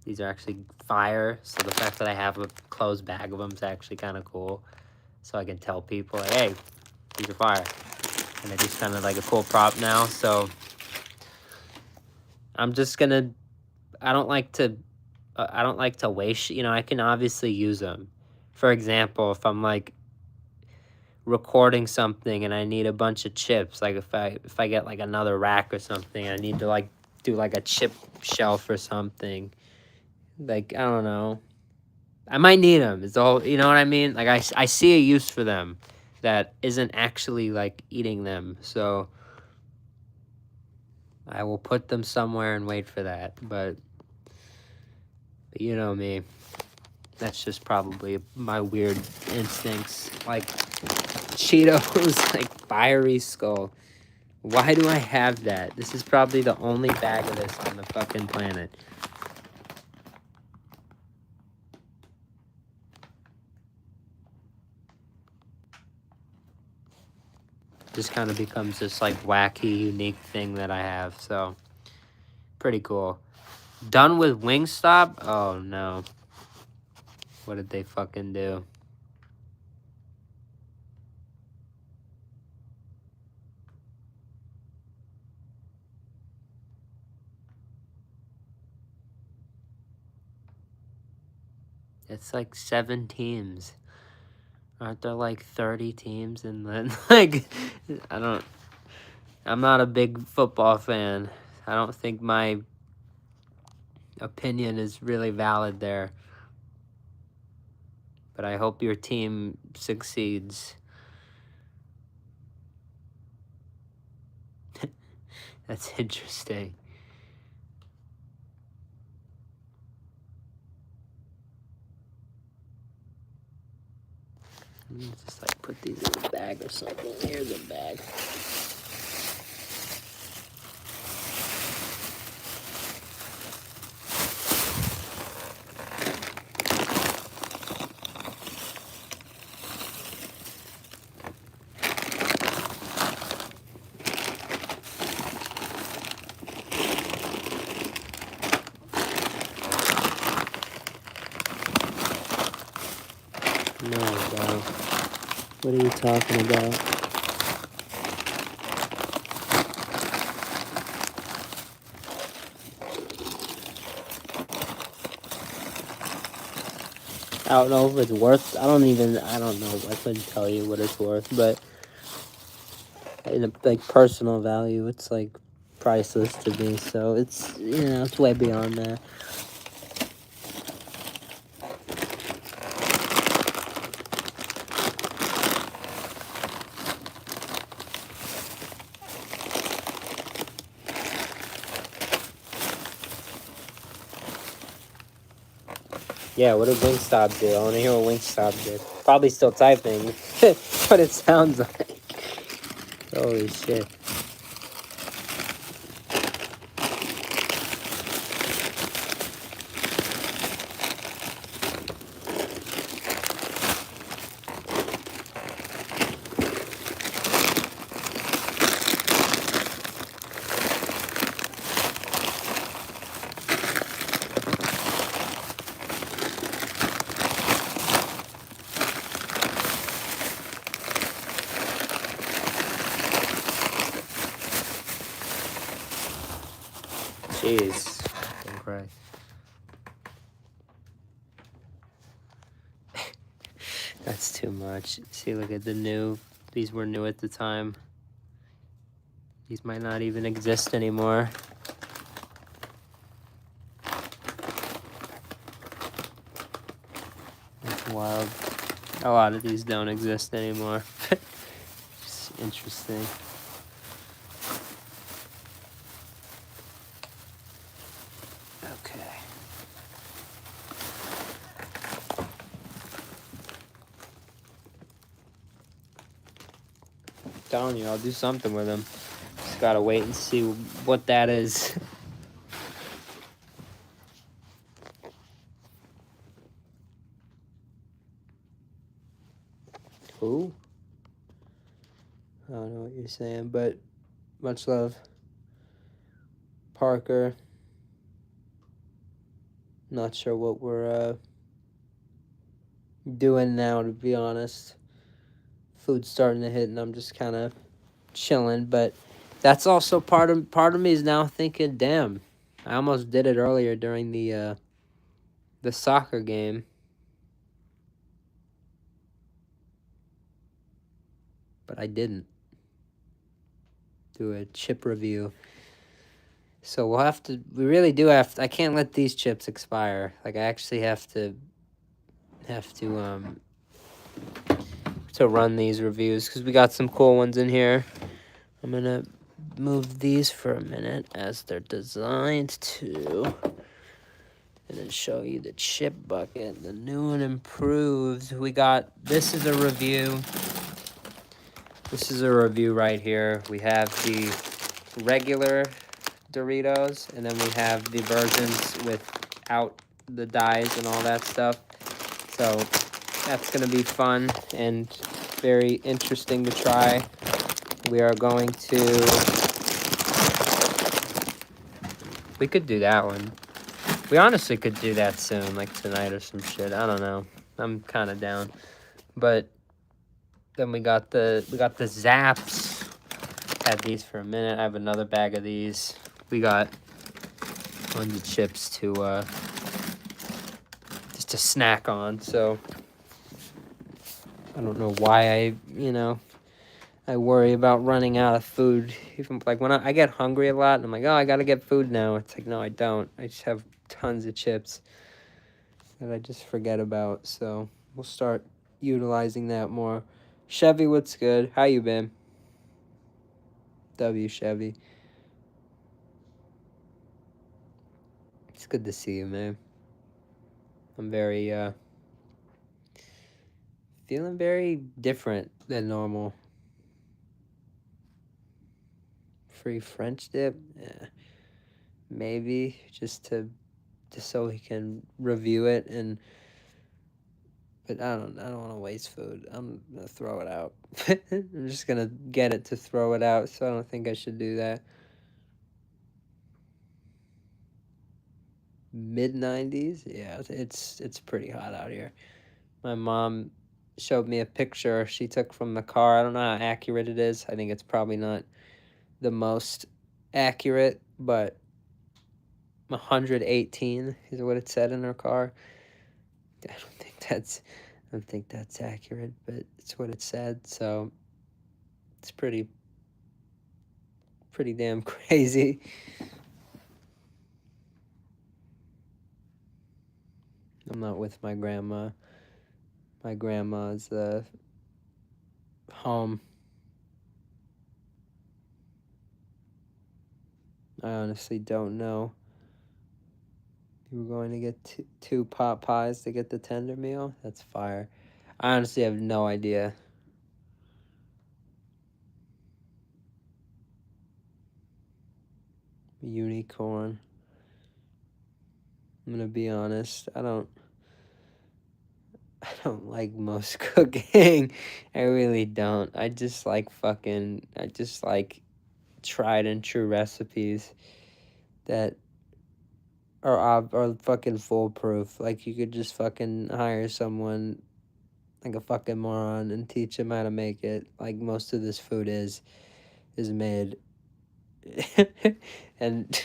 B: these are actually fire. So the fact that I have a closed bag of them is actually kind of cool. So I can tell people, like, hey, these are fire. And they're just kind of like a cool prop now. So I'm just gonna, I don't like to waste, you know, I can obviously use them. For example, if I'm like recording something and I need a bunch of chips, like if I get like another rack or something, I need to like do like a chip shelf or something. Like, I don't know. I might need them. It's all, you know what I mean? Like I see a use for them that isn't actually like eating them. So I will put them somewhere and wait for that. But you know me. That's just probably my weird instincts. Like Cheetos, like Fiery Skull. Why do I have that? This is probably the only bag of this on the fucking planet. Just kind of becomes this like wacky, unique thing that I have. So, pretty cool. Done with Wingstop? Oh no. What did they fucking do? It's like 7 teams. Aren't there like 30 teams? And then, like, I'm not a big football fan. I don't think my opinion is really valid there. But I hope your team succeeds. That's interesting. Just like put these in a bag or something. Here's a bag. No, bro. What are you talking about? I don't know if it's worth. I don't know. I couldn't tell you what it's worth, but in a, like, personal value, it's like priceless to me. So it's, it's way beyond that. Yeah, what did Wingstop do? I want to hear what Wingstop did. Probably still typing, what it sounds like. Holy shit. Jeez. Fucking Christ. That's too much. See, look at the new. These were new at the time. These might not even exist anymore. That's wild. A lot of these don't exist anymore. It's interesting. Okay. I'm telling you, I'll do something with them. Just gotta wait and see what that is. Who? I don't know what you're saying, but much love. Parker. Not sure what we're doing now, to be honest. Food's starting to hit and I'm just kind of chilling, but that's also part of me is now thinking, damn, I almost did it earlier during the soccer game. But I didn't do a chip review. So we really do have to, I can't let these chips expire. Like, I actually have to run these reviews because we got some cool ones in here. I'm gonna move these for a minute as they're designed to, and then show you the chip bucket, the new and improved. This is a review. This is a review right here. We have the regular Doritos, and then we have the versions without the dyes and all that stuff. So that's gonna be fun and very interesting to try. We are going to... We could do that one. We honestly could do that soon, like tonight or some shit. I don't know. I'm kind of down. But then we got the Zaps. Had these for a minute. I have another bag of these. We got tons of chips to to snack on. So I don't know why I worry about running out of food. Even like when I get hungry a lot, and I'm like, oh, I gotta get food now. It's like, no, I don't. I just have tons of chips that I just forget about. So we'll start utilizing that more. Chevy, what's good? How you been? W Chevy. It's good to see you, man. I'm very feeling very different than normal. Free French dip? Yeah. Maybe just so he can review it, but I don't want to waste food. I'm gonna throw it out. I'm just gonna get it to throw it out, so I don't think I should do that. Mid-90s? Yeah, it's pretty hot out here. My mom showed me a picture she took from the car. I don't know how accurate it is. I think it's probably not the most accurate, but 118 is what it said in her car. I don't think that's accurate, but it's what it said. So it's pretty damn crazy. I'm not with my grandma. My grandma's home. I honestly don't know. You were going to get two pot pies to get the tender meal? That's fire. I honestly have no idea. Unicorn. I'm gonna be honest. I don't like most cooking. I really don't. I just like tried and true recipes that are fucking foolproof. Like, you could just fucking hire someone like a fucking moron and teach him how to make it. Like, most of this food is made. And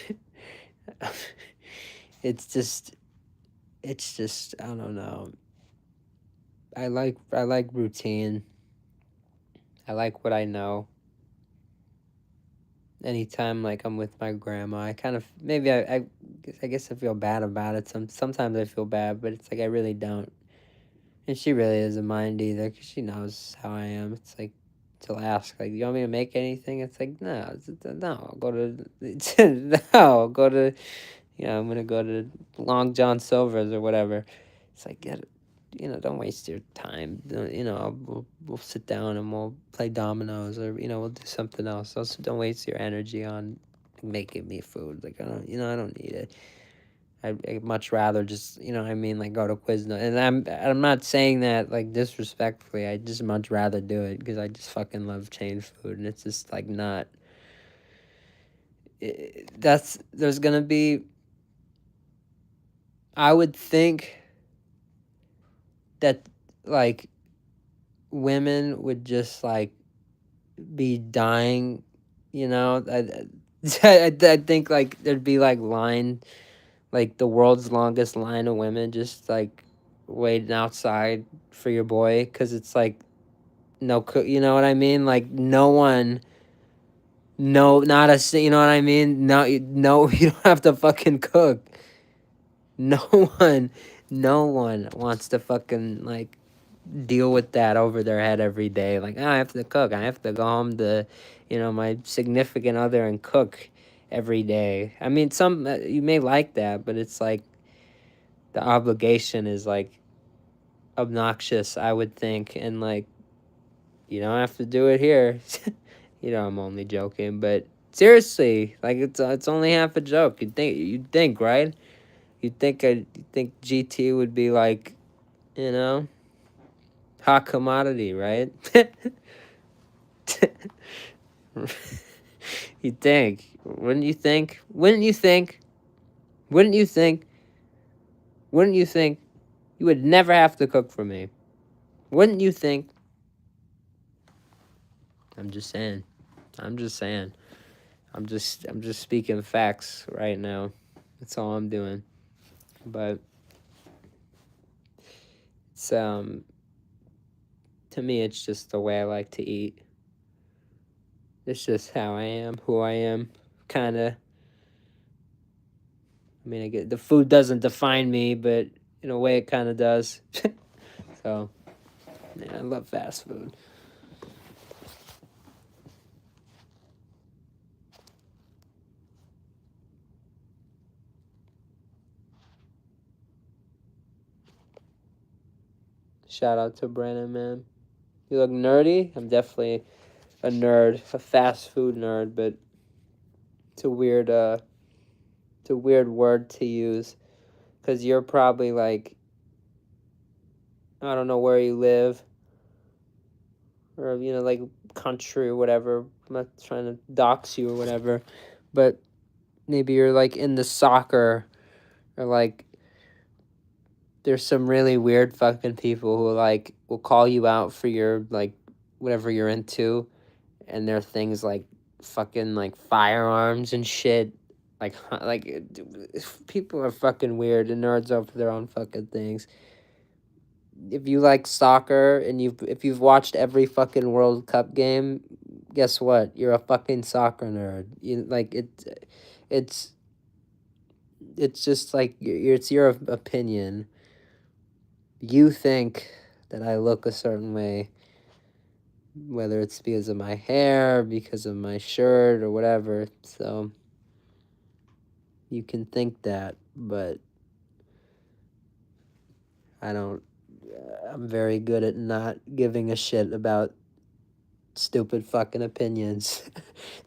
B: it's just I don't know. I like routine. I like what I know. Anytime like I'm with my grandma, I kind of maybe I guess I feel bad about it. Sometimes I feel bad, but it's like I really don't. And she really doesn't mind either, because she knows how I am. It's like, she'll ask, like, you want me to make anything? It's like, no, I'll go to, no, I'll go to, I'm going to go to Long John Silver's or whatever. It's like, don't waste your time. We'll sit down and we'll play dominoes, or, we'll do something else. Also, don't waste your energy on making me food. Like, I don't need it. I'd much rather just, like, go to Quiznos. And I'm not saying that, like, disrespectfully. I just much rather do it because I just fucking love chain food. And it's just, like, not... There's gonna be... I would think that, like, women would just, like, be dying, I think, like, there'd be, like, the world's longest line of women just, like, waiting outside for your boy, because it's, like, no cook, you know what I mean? Like, no one, no, not a, you know what I mean? No, no, you don't have to fucking cook. No one, no one wants to fucking, like, deal with that over their head every day. Like, I have to cook. I have to go home to, my significant other and cook every day. I mean, you may like that, but it's like the obligation is, like, obnoxious, I would think. And, like, you don't have to do it here. I'm only joking, but seriously, like, it's only half a joke. You'd think, right? You'd think GT would be like, hot commodity, right? You'd think. Wouldn't you think? Wouldn't you think? Wouldn't you think? Wouldn't you think? You would never have to cook for me. Wouldn't you think? I'm just saying. I'm just saying. I'm just speaking facts right now. That's all I'm doing. But It's to me, it's just the way I like to eat. It's just how I am, who I am, kind of. I mean, I get the food doesn't define me, but in a way, it kind of does. So, yeah, I love fast food. Shout out to Brandon, man. You look nerdy. I'm definitely a nerd, a fast food nerd, but it's a weird word to use, because you're probably like, I don't know where you live, or like country or whatever. I'm not trying to dox you or whatever, but maybe you're like into soccer, or like there's some really weird fucking people who like will call you out for your like whatever you're into, and there are things like fucking like firearms and shit. Like people are fucking weird and nerds over their own fucking things. If you like soccer and if you've watched every fucking World Cup game, guess what? You're a fucking soccer nerd. You like it's it's just like it's your opinion. You think that I look a certain way, whether it's because of my hair, because of my shirt, or whatever. So you can think that, but I don't. I'm very good at not giving a shit about stupid fucking opinions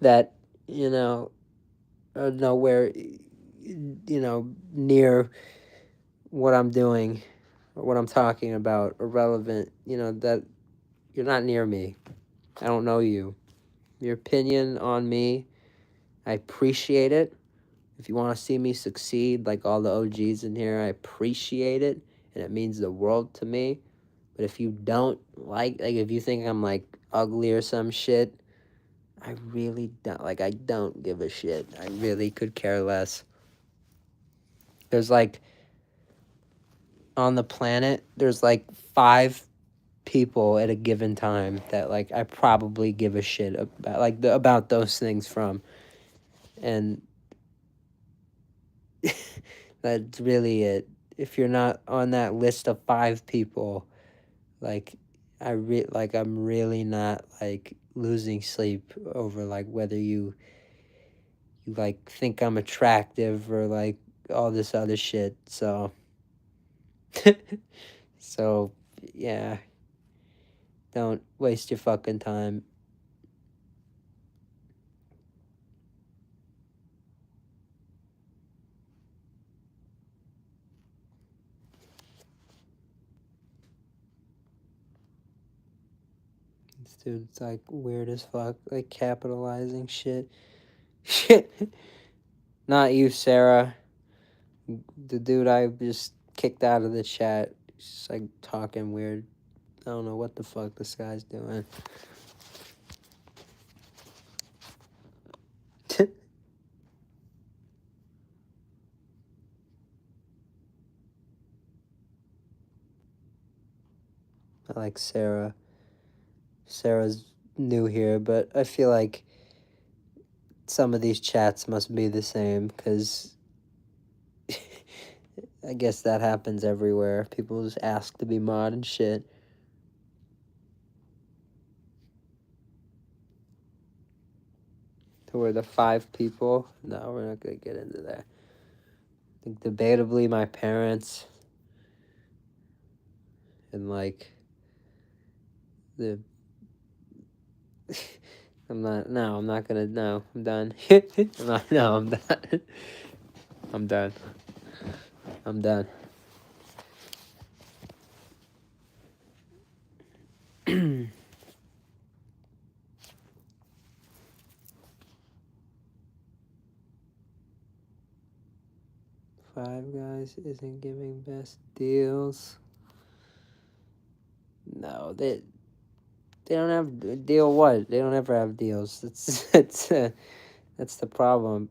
B: that, are nowhere, near what I'm doing or what I'm talking about, or relevant, that you're not near me. I don't know you. Your opinion on me, I appreciate it. If you want to see me succeed like all the OGs in here, I appreciate it, and it means the world to me. But if you don't like if you think I'm like ugly or some shit, I really don't, I don't give a shit. I really could care less. There's like, on the planet, there's like 5 people at a given time that like I probably give a shit about, about those things from. And that's really it. If you're not on that list of 5 people, like I'm really not like losing sleep over like whether you like think I'm attractive or like all this other shit. So so yeah, don't waste your fucking time. This dude's like weird as fuck, like capitalizing shit. Shit. Not you, Sarah. The dude I just kicked out of the chat. He's just like talking weird. I don't know what the fuck this guy's doing. I like Sarah. Sarah's new here, but I feel like some of these chats must be the same, because I guess that happens everywhere. People just ask to be mod and shit. Who are the 5 people? No, we're not gonna get into that. I think debatably my parents, and like the I'm not gonna, no, I'm done. I'm done. I'm done. I'm done. 5 Guys isn't giving best deals. No, they don't have a deal. What? They don't ever have deals. That's the problem.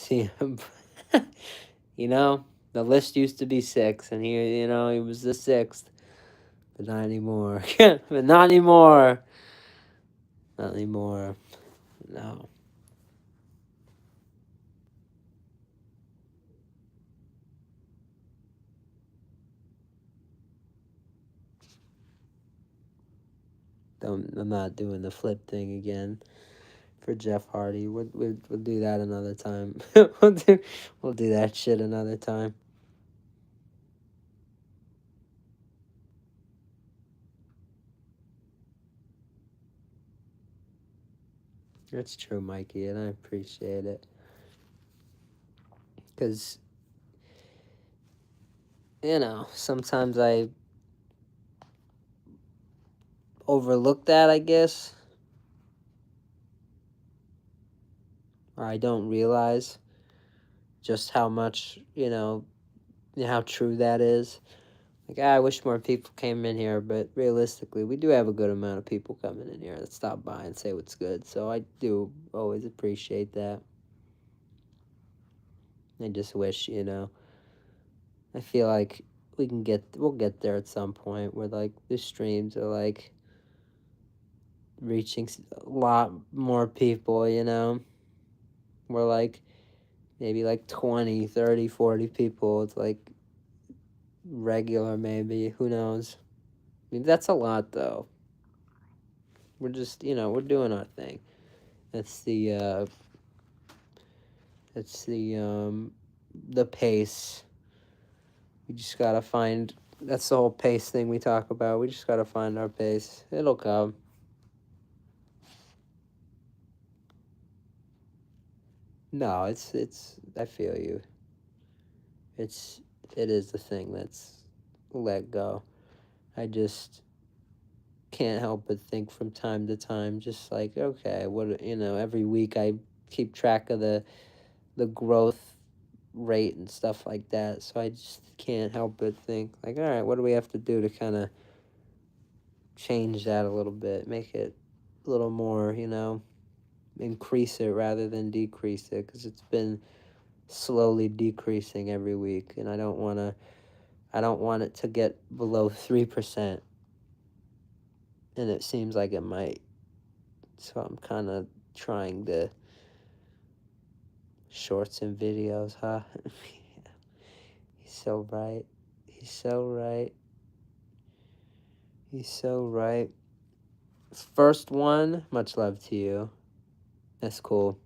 B: See, you know, the list used to be 6, and he was the 6th, but not anymore. But not anymore. Not anymore. No. I'm not doing the flip thing again for Jeff Hardy. We'll do that another time. we'll do that shit another time. That's true, Mikey, and I appreciate it. Because, sometimes I overlook that, I guess. Or I don't realize just how much, how true that is. Like, I wish more people came in here, but realistically, we do have a good amount of people coming in here that stop by and say what's good. So I do always appreciate that. I just wish, I feel like we'll get there at some point where, like, the streams are, like, reaching a lot more people, We're, like, maybe, like, 20, 30, 40 people. It's, like, regular, maybe. Who knows? I mean, that's a lot, though. We're just, we're doing our thing. That's the pace. We just gotta find, that's the whole pace thing we talk about. We just gotta find our pace. It'll come. No, I feel you. It is the thing that's let go. I just can't help but think from time to time, just like, okay, every week I keep track of the growth rate and stuff like that. So I just can't help but think, like, all right, what do we have to do to kind of change that a little bit, make it a little more, increase it rather than decrease it, because it's been slowly decreasing every week, and I don't want it to get below 3%, and it seems like it might. So I'm kind of trying to shorts and videos, huh? He's so right. He's so right. He's so right. First one, much love to you. That's cool.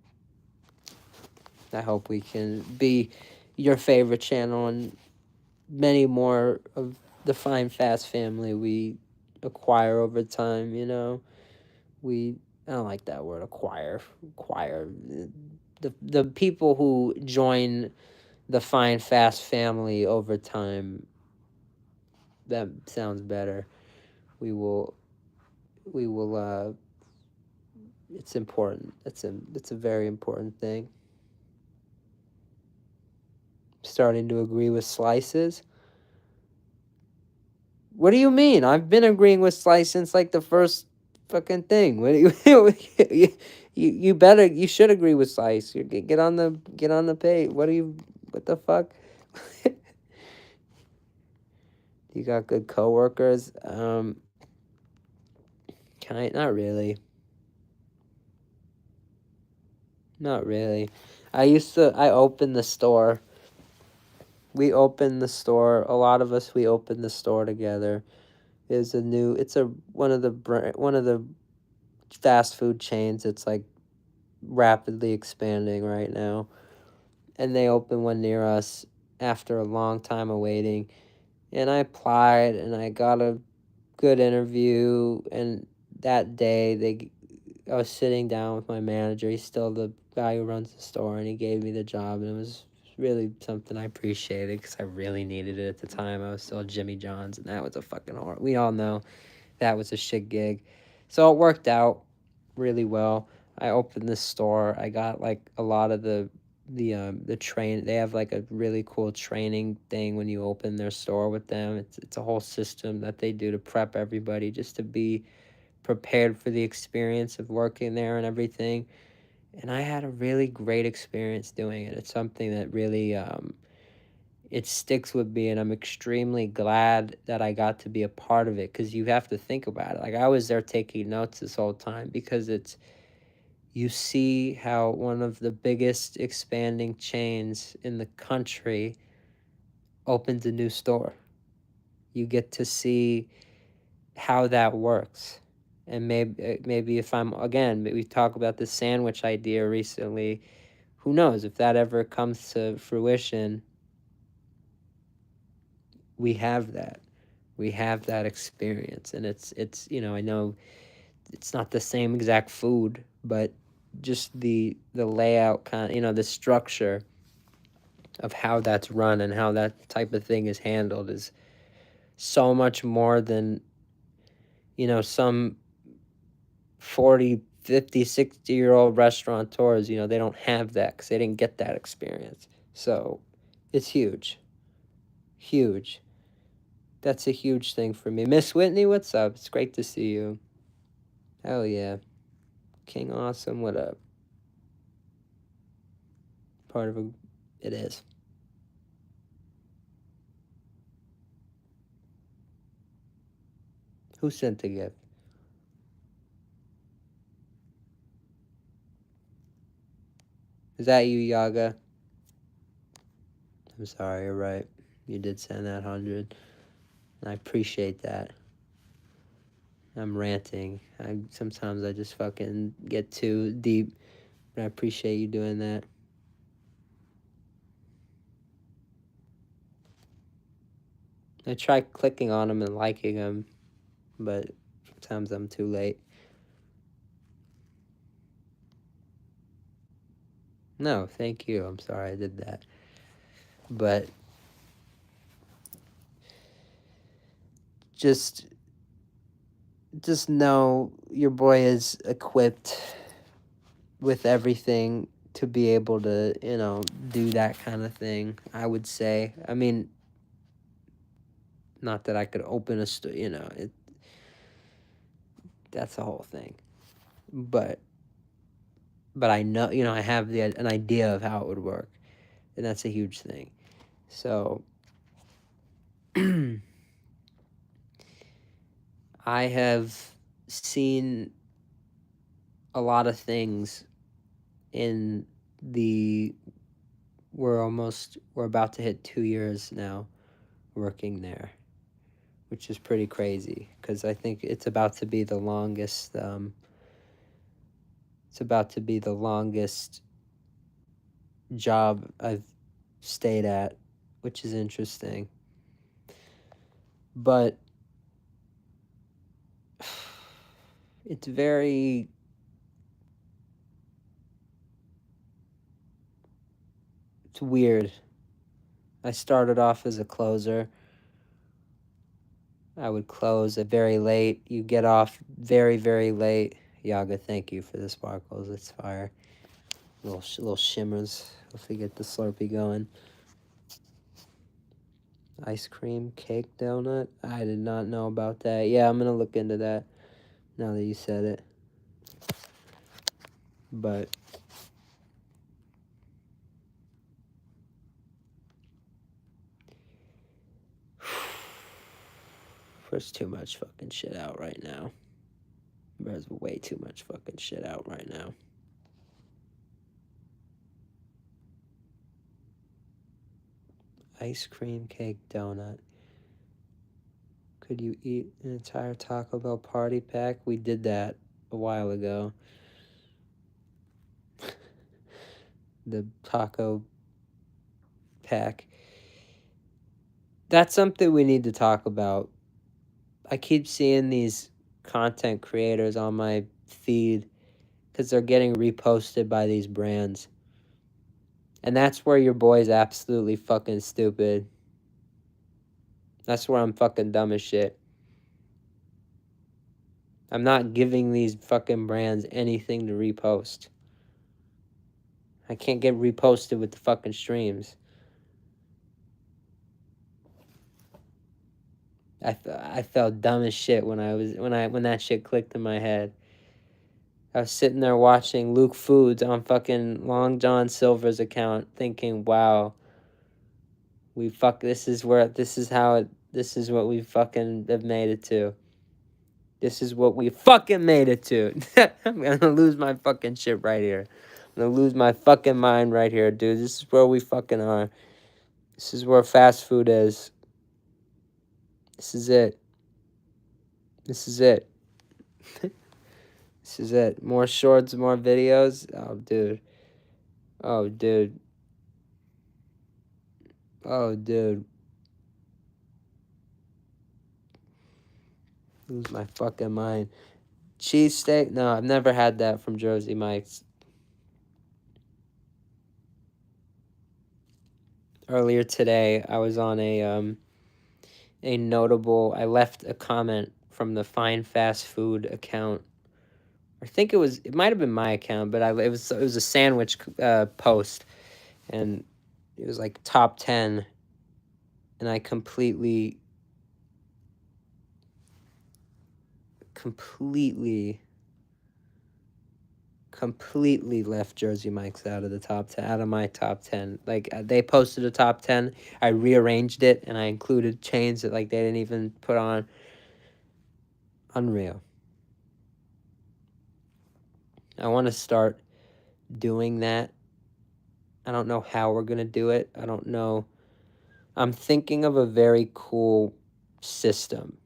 B: I hope we can be your favorite channel and many more of the Fine Fast family we acquire over time, I don't like that word, acquire. The people who join the Fine Fast family over time, that sounds better. We will it's important. It's a very important thing. Starting to agree with Slices. What do you mean? I've been agreeing with Slice since, like, the first fucking thing. What do you should agree with Slice. Get on the page. What the fuck? You got good coworkers. Not really. Not really. I opened the store. We opened the store. A lot of us, we opened the store together. It's one of the fast food chains. It's, like, rapidly expanding right now. And they opened one near us after a long time of waiting. And I applied, and I got a good interview. And that day, I was sitting down with my manager. He's still the guy who runs the store, and he gave me the job. And it was really something I appreciated because I really needed it at the time. I was still at Jimmy John's, and that was a fucking horror. We all know that was a shit gig. So it worked out really well. I opened this store. I got, like, a lot of the train. They have, like, a really cool training thing when you open their store with them. It's a whole system that they do to prep everybody just to be prepared for the experience of working there and everything. And I had a really great experience doing it. It's something that really it sticks with me, and I'm extremely glad that I got to be a part of it, because you have to think about it. Like, I was there taking notes this whole time, because it's, you see how one of the biggest expanding chains in the country opens a new store. You get to see how that works. And maybe if I'm, again, we talk about the sandwich idea recently, who knows if that ever comes to fruition. We have that experience, and it's I know it's not the same exact food, but just the layout, kind of, the structure of how that's run and how that type of thing is handled is so much more than some 40, 50, 60-year-old restaurateurs. They don't have that because they didn't get that experience. So it's huge. That's a huge thing for me. Miss Whitney, what's up? It's great to see you. Hell yeah. King Awesome, what up? Part of it is. Who sent the gift? Is that you, Yaga? I'm sorry, you're right. You did send that 100. And I appreciate that. I'm ranting. Sometimes I just fucking get too deep. But I appreciate you doing that. I try clicking on them and liking them, but sometimes I'm too late. No, thank you. I'm sorry I did that. But just know your boy is equipped with everything to be able to, do that kind of thing, I would say. I mean, not that I could open a store, that's the whole thing. But I know, I have an idea of how it would work, and that's a huge thing. So I have seen a lot of things in we're about to hit 2 years now working there, which is pretty crazy, because I think it's about to be the longest job I've stayed at, which is interesting. But it's weird. I started off as a closer. I would close at very late. You get off very, very late. Yaga, thank you for the sparkles. It's fire. Little shimmers. If we get the Slurpee going. Ice cream, cake, donut. I did not know about that. Yeah, I'm going to look into that now that you said it. But there's too much fucking shit out right now. There's way too much fucking shit out right now. Ice cream, cake, donut. Could you eat an entire Taco Bell party pack? We did that a while ago. The taco pack. That's something we need to talk about. I keep seeing these content creators on my feed because they're getting reposted by these brands. And that's where your boy's absolutely fucking stupid. That's where I'm fucking dumb as shit. I'm not giving these fucking brands anything to repost. I can't get reposted with the fucking streams. I felt dumb as shit when that shit clicked in my head. I was sitting there watching Luke Foods on fucking Long John Silver's account, thinking, "Wow, this is what we fucking have made it to. This is what we fucking made it to." I'm gonna lose my fucking shit right here. I'm gonna lose my fucking mind right here, dude. This is where we fucking are. This is where fast food is. This is it. This is it. This is it. More shorts, more videos. Oh, dude. Oh, dude. Oh, dude. Lose my fucking mind. Cheesesteak? No, I've never had that from Jersey Mike's. Earlier today, I was on a notable. I left a comment from the Fine Fast Food account. I think it might have been my account, but it was a sandwich post, and it was like top 10, and I completely left Jersey Mike's out of the top 10, out of my top 10. Like, they posted a top 10, I rearranged it, and I included chains that, like, they didn't even put on. Unreal. I want to start doing that. I don't know how we're going to do it. I don't know. I'm thinking of a very cool system,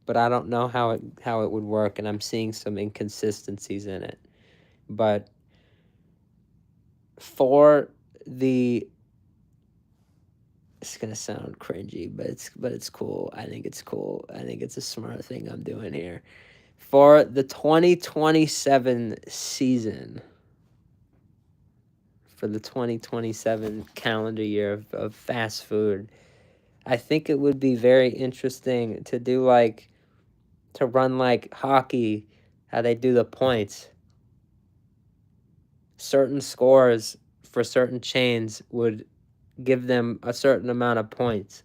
B: but I don't know how it would work, and I'm seeing some inconsistencies in it. But for the, it's gonna sound cringy, but it's cool. I think it's cool. I think it's a smart thing I'm doing here. For the 2027 season, for the 2027 calendar year of fast food, I think it would be very interesting to do to run like hockey, how they do the points. Certain scores for certain chains would give them a certain amount of points.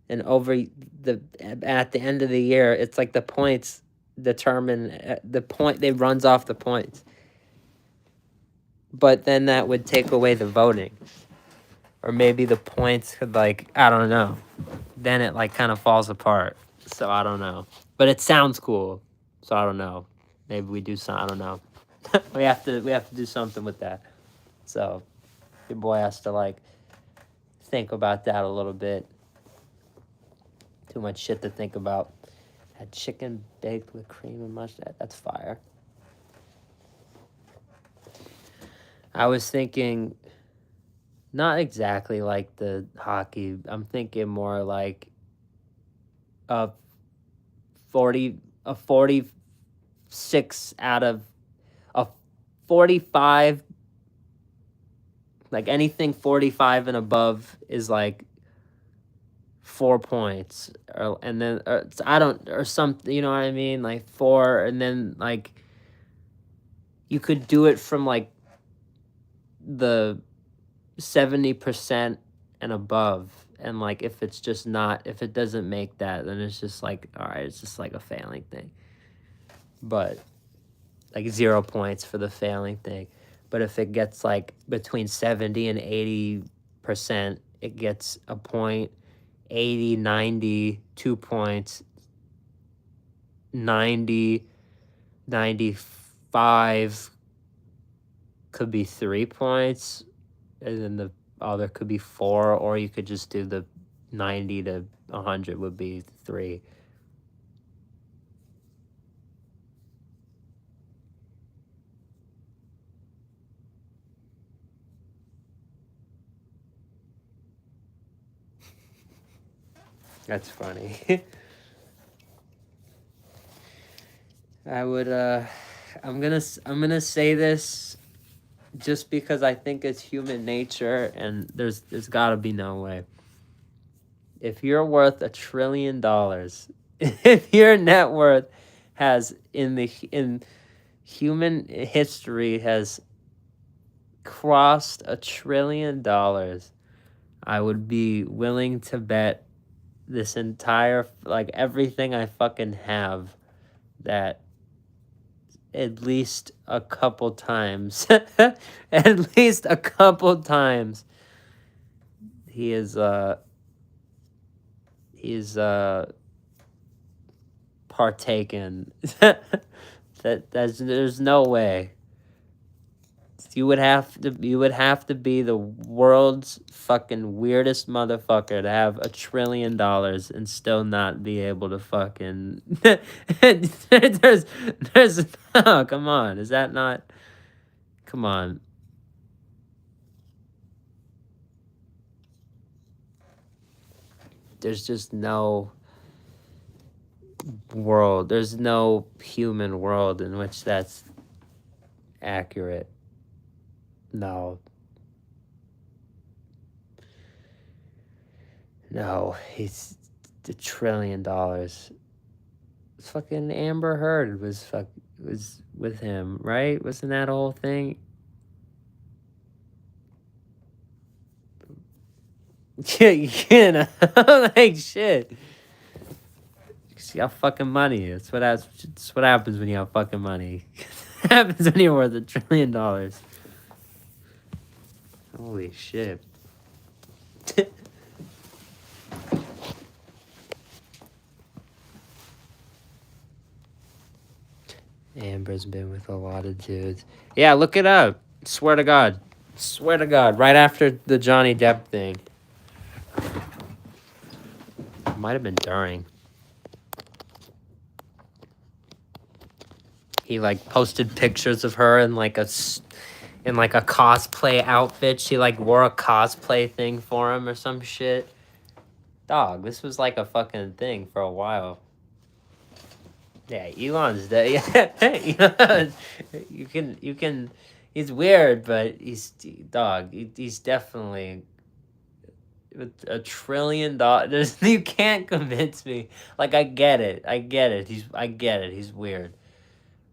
B: And at the end of the year, it's like the points determine the point, they runs off the points. But then that would take away the voting. Or maybe the points could, I don't know. Then it kind of falls apart. So I don't know. But it sounds cool. So I don't know. Maybe we do some, I don't know. we have to do something with that. So your boy has to think about that a little bit. Too much shit to think about. Had chicken baked with cream and mustard. That's fire. I was thinking, not exactly like the hockey. I'm thinking more like a 46 out of a 45. Like anything 45 and above is 4 points, and then or something. You know what I mean? 4, and then you could do it from the 70% and above, and if it's just not, if it doesn't make that, then it's just all right, it's just a failing thing. But 0 points for the failing thing. But if it gets between 70 and 80%, it gets a point. 80, 90, 2 points. 90, 95 could be 3 points, and then the other could be 4, or you could just do the 90 to 100 would be 3. That's funny. I would I'm gonna say this just because I think it's human nature, and there's got to be no way. If you're worth $1 trillion, if your net worth has in human history has crossed $1 trillion, I would be willing to bet this entire everything I fucking have that at least a couple times. At least a couple times. He is partaken. There's no way. You would have to be the world's fucking weirdest motherfucker to have $1 trillion and still not be able to fucking there's oh, come on. Is that not, come on. There's just no world. There's no human world in which that's accurate. No. No, he's $1 trillion. Fucking Amber Heard was with him, right? Wasn't that whole thing? You know, like shit. You got fucking money. That's what happens when you have fucking money. It happens when you're worth $1 trillion. Holy shit. Amber's been with a lot of dudes. Yeah, look it up. Swear to God. Swear to God. Right after the Johnny Depp thing. Might have been during. He like posted pictures of her in like a cosplay outfit. She like wore a cosplay thing for him or some shit. Dog, this was like a fucking thing for a while. Yeah, Elon's dead. Yeah, Elon, you can. He's weird, but he's definitely with $1 trillion. You can't convince me. Like I get it. I get it. He's weird.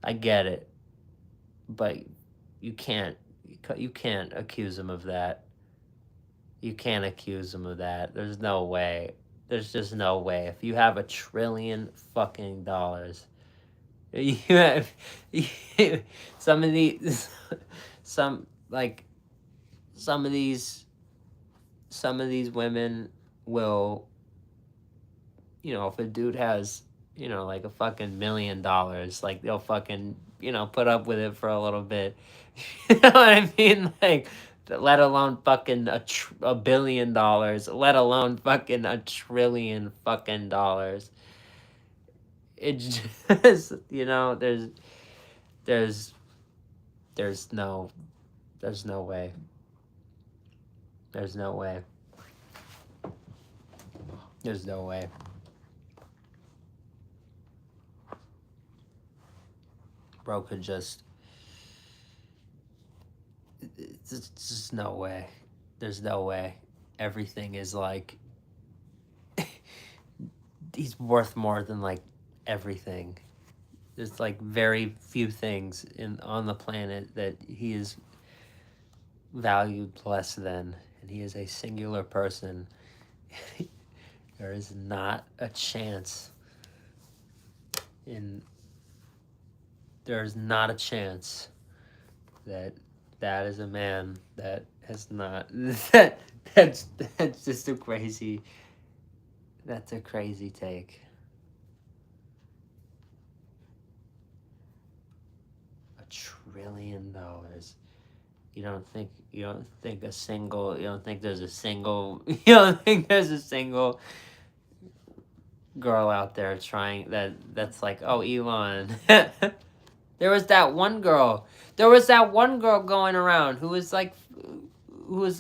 B: I get it, but you can't accuse him of that. You can't accuse him of that. There's no way. There's just no way. If you have $1 trillion fucking dollars, you have some of these, some of these women will, if a dude has, like a fucking $1 million, like they'll fucking, put up with it for a little bit. You know what I mean? Like, let alone fucking $1 billion, let alone fucking $1 trillion fucking dollars. It's just, there's no way. There's no way. There's no way. Bro could just... There's just no way. There's no way. Everything is like... He's worth more than like everything. There's like very few things on the planet that he is valued less than, and he is a singular person. There is not a chance there's not a chance that is a man that has not that's just a crazy take. $1 trillion. You don't think there's a single you don't think there's a single girl out there trying that's like, oh, Elon. There was that one girl going around who was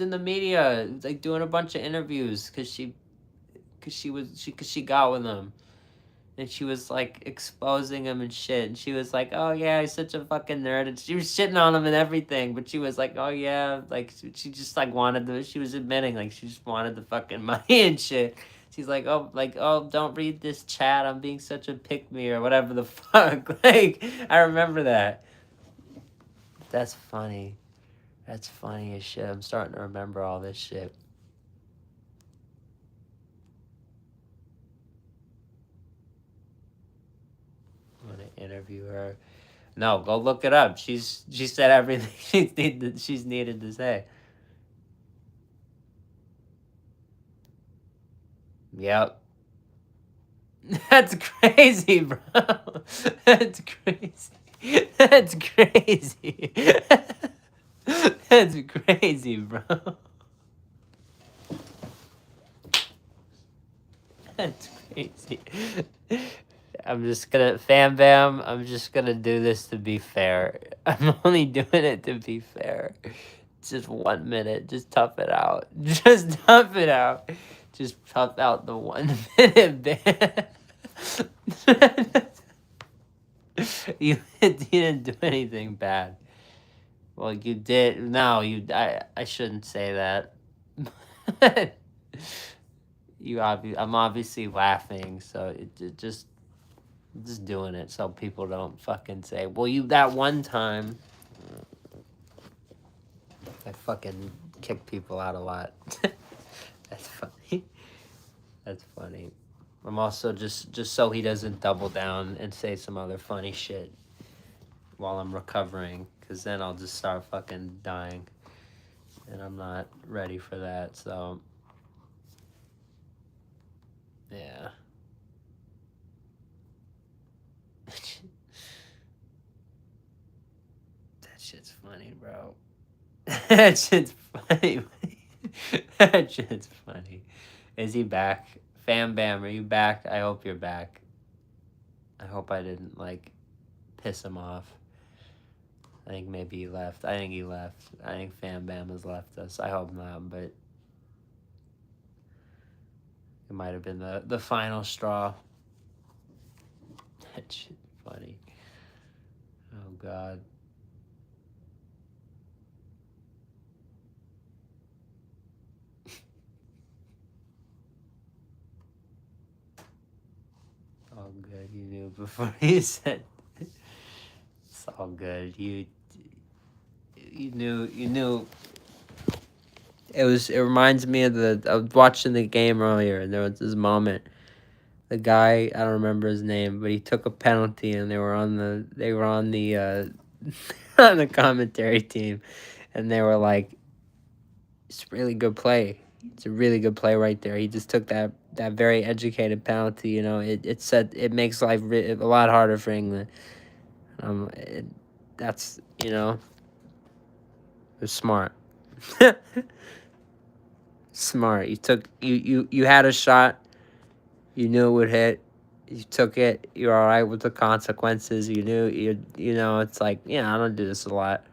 B: in the media, like doing a bunch of interviews because she got with him. And she was like exposing him and shit. And she was like, oh yeah, he's such a fucking nerd. And she was shitting on him and everything. But she was like, oh yeah, like she just like she was admitting like she just wanted the fucking money and shit. She's like, oh, don't read this chat. I'm being such a pick-me or whatever the fuck. Like, I remember that. That's funny. That's funny as shit. I'm starting to remember all this shit. I'm gonna interview her. No, go look it up. She said everything she's needed to say. Yep. That's crazy, bro. That's crazy. That's crazy. That's crazy, bro. That's crazy. I'm just gonna Fam Bam, I'm just gonna do this to be fair. I'm only doing it to be fair. Just 1 minute. Just tough it out. Just tough it out. Just tough out the 1 minute ban. You didn't do anything bad. Well, you did. No, I shouldn't say that. I'm obviously laughing, so it just doing it so people don't fucking say, well, you that one time. I fucking kick people out a lot. That's funny. That's funny. I'm also just so he doesn't double down and say some other funny shit while I'm recovering, because then I'll just start fucking dying, and I'm not ready for that. So yeah. That shit's funny, bro. That shit's funny. That shit's funny. Is he back? Fam Bam, are you back? I hope you're back. I hope I didn't, like, piss him off. I think maybe he left. I think he left. I think Fam Bam has left us. I hope not, but it might have been the final straw. That shit's funny. Oh, God. All good. You knew before he said. It's all good. You knew. It reminds me of I was watching the game earlier, and there was this moment. The guy, I don't remember his name, but he took a penalty, and they were on the on the commentary team, and they were like, "It's a really good play. It's a really good play right there. He just took that very educated penalty. You know, it makes life a lot harder for England. That's it was smart." Smart. You had a shot. You knew it would hit. You took it. You're all right with the consequences. You knew it's like, I don't do this a lot.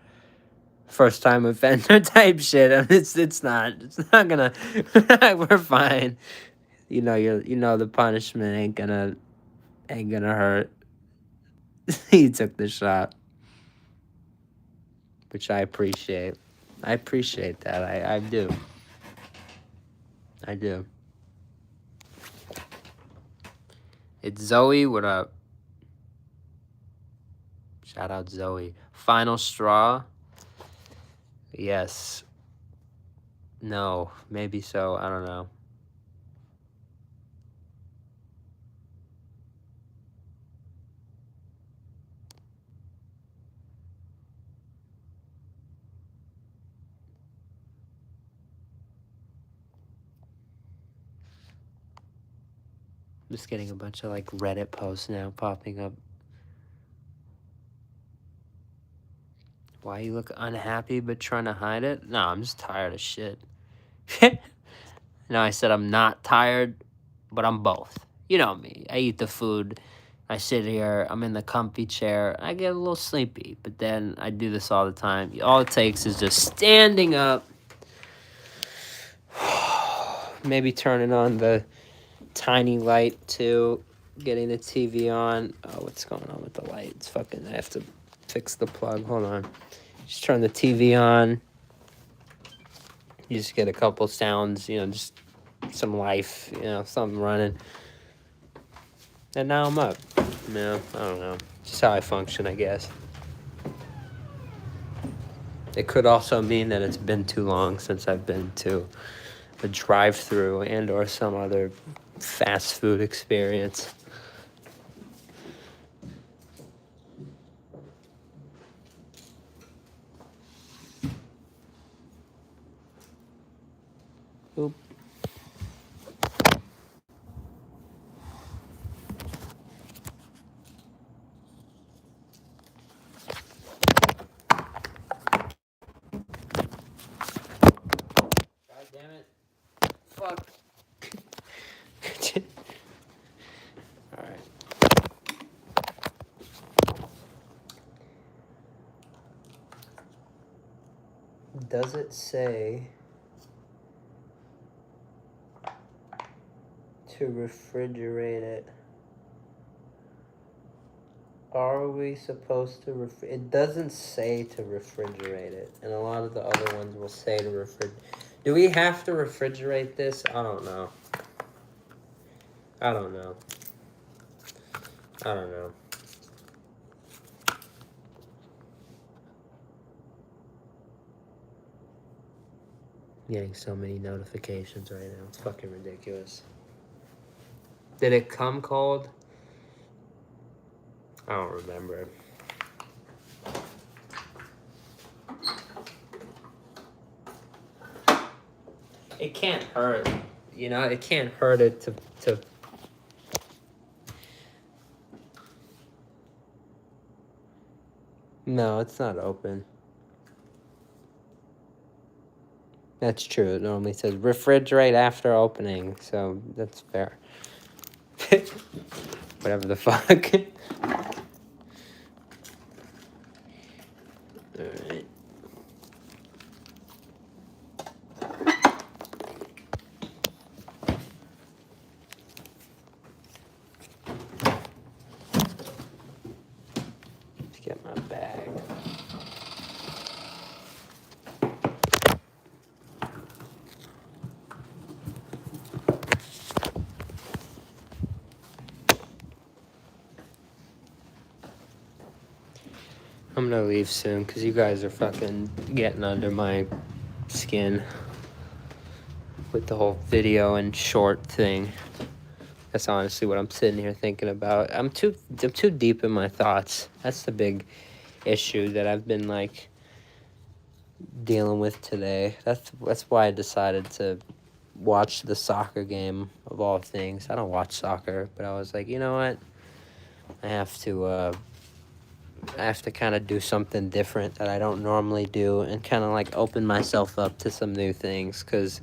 B: First time offender type shit. I mean, it's not gonna. We're fine. The punishment ain't gonna hurt. He took the shot, which I appreciate. I appreciate that. I do. I do. It's Zoe. What up? Shout out Zoe. Final straw. Yes. No. Maybe so. I don't know. Just getting a bunch of, like, Reddit posts now popping up. Why you look unhappy but trying to hide it? No, I'm just tired of shit. No, I said I'm not tired, but I'm both. You know me. I eat the food. I sit here. I'm in the comfy chair. I get a little sleepy, but then I do this all the time. All it takes is just standing up. Maybe turning on the tiny light too. Getting the TV on. Oh, what's going on with the light? It's fucking. I have to fix the plug. Hold on. Just turn the TV on. You just get a couple sounds, just some life, something running. And now I'm up. I don't know. Just how I function, I guess. It could also mean that it's been too long since I've been to a drive-through and or some other fast food experience. Oop. God damn it. Fuck. Alright. Does it say to refrigerate it? Are we supposed to it doesn't say to refrigerate it, and a lot of the other ones will say to do we have to refrigerate this? I don't know. I don't know. I'm getting so many notifications right now. It's fucking ridiculous. Did it come cold? I don't remember. It can't hurt. You know, it can't hurt it to No, it's not open. That's true. It normally says refrigerate after opening, so that's fair. Whatever the fuck. Alright. Let's get my bag. I'm gonna leave soon because you guys are fucking getting under my skin with the whole video and short thing. That's honestly what I'm sitting here thinking about. I'm too deep in my thoughts. That's the big issue that I've been like dealing with today. That's why I decided to watch the soccer game of all things. I don't watch soccer, but I was like, you know what? I have to kind of do something different that I don't normally do and kind of like open myself up to some new things because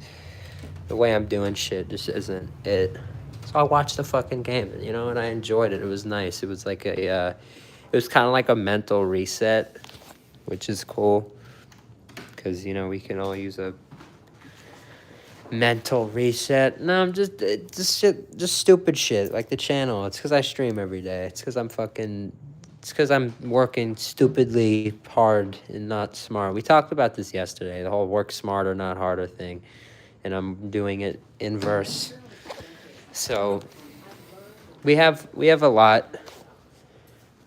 B: the way I'm doing shit just isn't it. So I watched the fucking game, you know, and I enjoyed it. It was nice. It was like it was kind of like a mental reset, which is cool because, you know, we can all use a mental reset. No, I'm just stupid shit like the channel. It's because I stream every day. It's because I'm working stupidly hard and not smart. We talked about this yesterday, the whole work smarter, not harder thing, and I'm doing it inverse. So we have a lot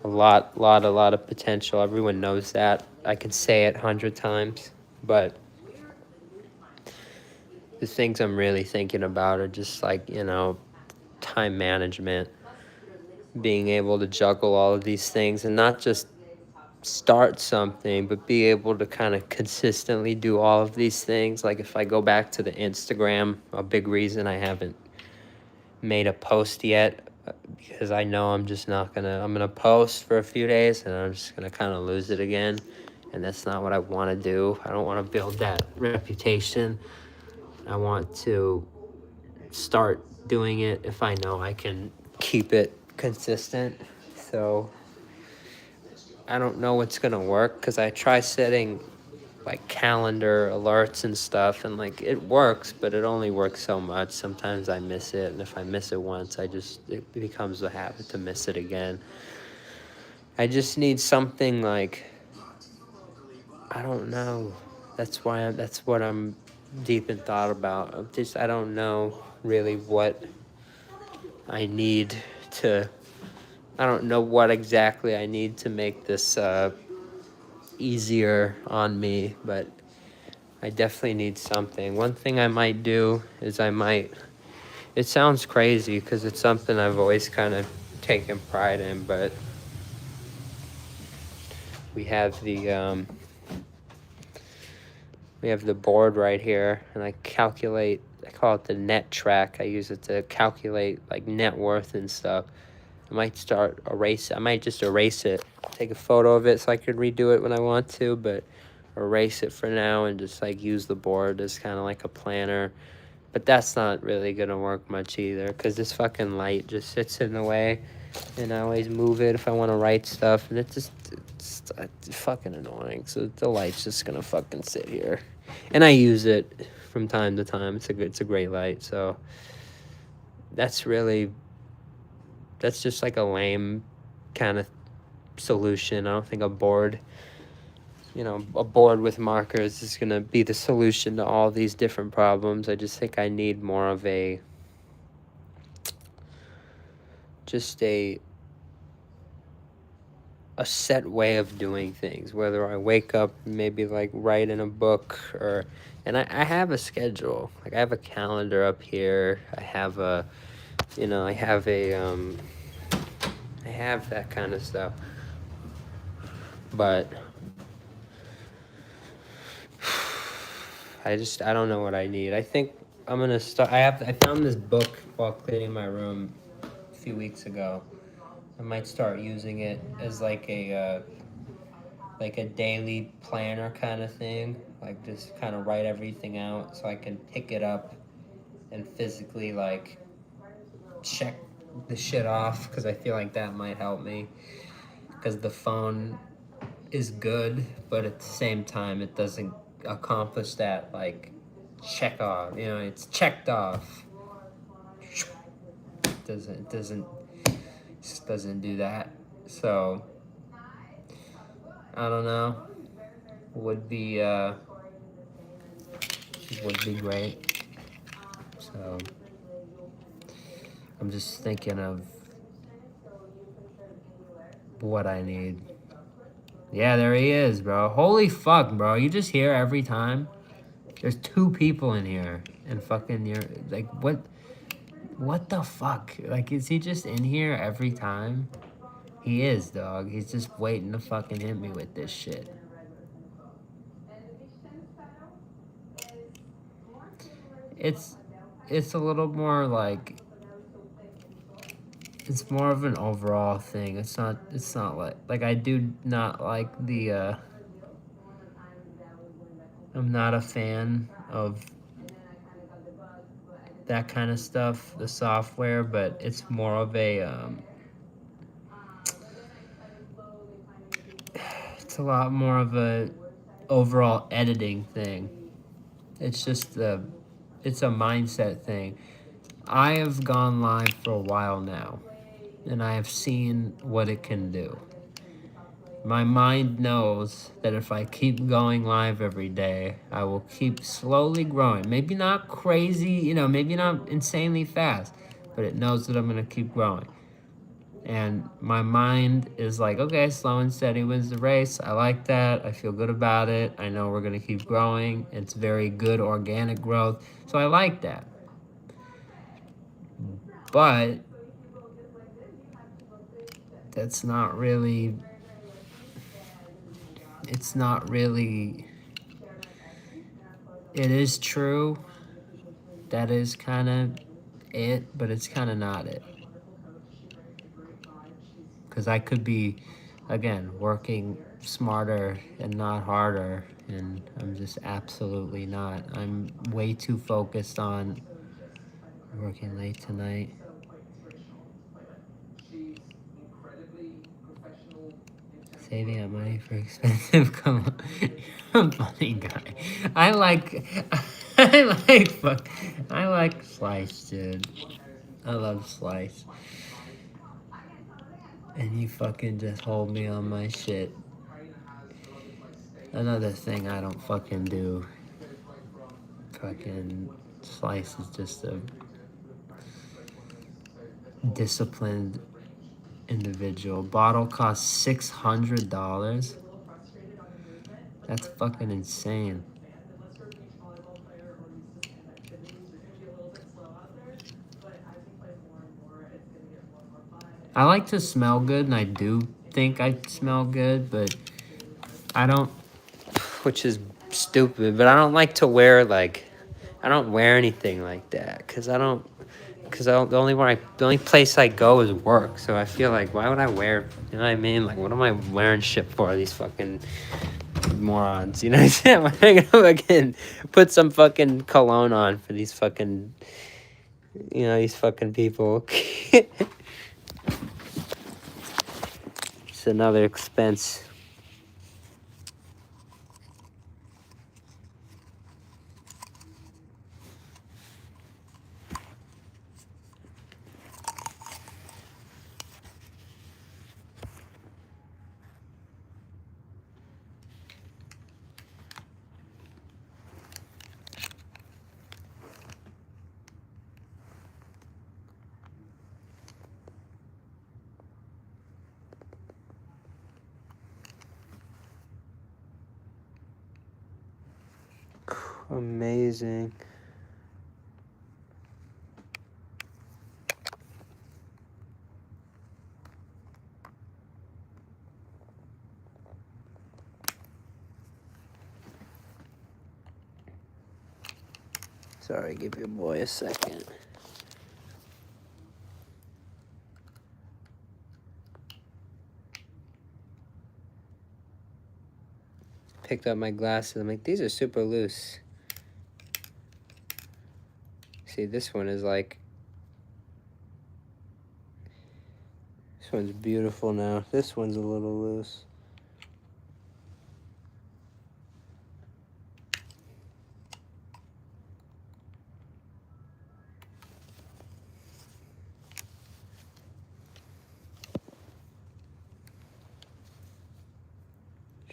B: of potential. Everyone knows that. I can say it 100 times, but the things I'm really thinking about are just like, you know, time management, being able to juggle all of these things and not just start something, but be able to kind of consistently do all of these things. Like if I go back to the Instagram, a big reason I haven't made a post yet, because I know I'm gonna post for a few days and I'm just gonna kind of lose it again. And that's not what I want to do. I don't want to build that reputation. I want to start doing it if I know I can keep it consistent. So I don't know what's gonna work because I try setting like calendar alerts and stuff, and like it works, but it only works so much. Sometimes I miss it, and if I miss it once, it becomes a habit to miss it again. I just need something like, I don't know. That's what I'm deep in thought about. I don't know really what I need to. I don't know what exactly I need to make this easier on me, but I definitely need something. One thing I might do is it sounds crazy because it's something I've always kind of taken pride in, but we have the board right here, and I calculate I call it the net track. I use it to calculate like net worth and stuff. I might I might just erase it, take a photo of it so I can redo it when I want to, but erase it for now and just like use the board as kind of like a planner. But that's not really gonna work much either, because this fucking light just sits in the way, and I always move it if I want to write stuff, and it's fucking annoying. So the light's just gonna fucking sit here, and I use it from time to time. It's a great light. So that's just like a lame kind of solution. I don't think a board with markers is going to be the solution to all these different problems. I just think I need more of a set way of doing things, whether I wake up, maybe like write in a book, and I have a schedule. Like I have a calendar up here. I have that kind of stuff. But I don't know what I need. I think I'm gonna start. I found this book while cleaning my room a few weeks ago. I might start using it as like a daily planner kind of thing. Like just kind of write everything out so I can pick it up and physically like check the shit off, because I feel like that might help me. Because the phone is good, but at the same time it doesn't accomplish that like check off. It's checked off. It just doesn't do that. So I don't know. Would be great. So I'm just thinking of what I need. Yeah, there he is, bro. Holy fuck, bro. You just here every time? There's 2 people in here. And fucking you're like, what the fuck? Like, is he just in here every time? He is, dog. He's just waiting to fucking hit me with this shit. It's a little more like, it's more of an overall thing. It's not like I do not like I'm not a fan of that kind of stuff, the software, but it's more of it's a lot more of a overall editing thing. It's just it's a mindset thing. I have gone live for a while now, and I have seen what it can do. My mind knows that if I keep going live every day, I will keep slowly growing. Maybe not crazy, maybe not insanely fast, but it knows that I'm going to keep growing. And my mind is like, okay, slow and steady wins the race. I like that. I feel good about it. I know we're going to keep growing. It's very good organic growth. So I like that. But that's not really... It's not really... It is true. That is kind of it, but it's kind of not it. Because I could be, again, working smarter and not harder, and I'm just absolutely not. I'm way too focused on working late tonight. Saving up money for expensive. Come on, you're a funny guy. I like Slice, dude. I love Slice. And you fucking just hold me on my shit. Another thing I don't fucking do. Fucking Slice is just a disciplined individual. Bottle costs $600. That's fucking insane. I like to smell good, and I do think I smell good, but I don't, which is stupid, but I don't like to wear like I don't wear anything like that because the only place I go is work. So I feel like, why would I wear, you know what I mean? Like, what am I wearing shit for? These fucking morons, you know what I'm saying? Why am I gonna fucking put some fucking cologne on for these fucking, you know, these fucking people? It's another expense. Amazing. Sorry, give your boy a second. Picked up my glasses. I'm like, these are super loose. See, this one is like, this one's beautiful now. This one's a little loose.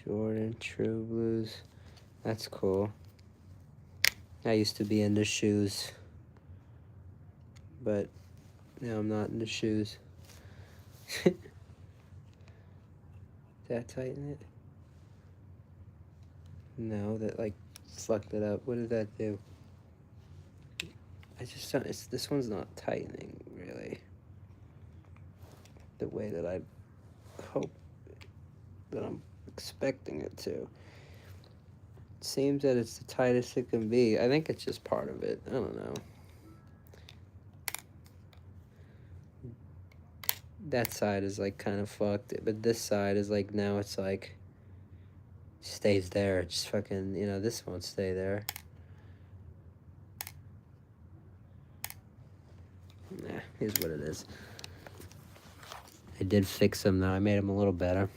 B: Jordan True Blues. That's cool. I used to be into shoes, but now I'm not into shoes. Did that tighten it? No, that like fucked it up. What did that do? I just don't, this one's not tightening really the way that I hope that I'm expecting it to. It seems that it's the tightest it can be. I think it's just part of it. I don't know. That side is like kind of fucked, but this side is like, now it's like stays there. It's just fucking, you know, this won't stay there. Nah, here's what it is. I did fix them though. I made them a little better.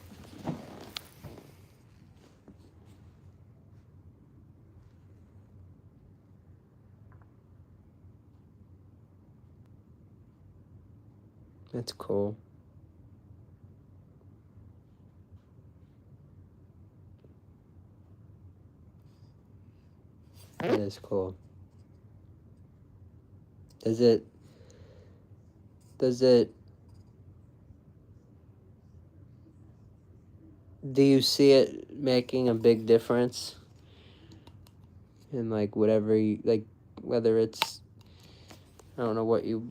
B: That's cool. That is cool. Does it do you see it making a big difference in like whatever you like, whether it's, I don't know what you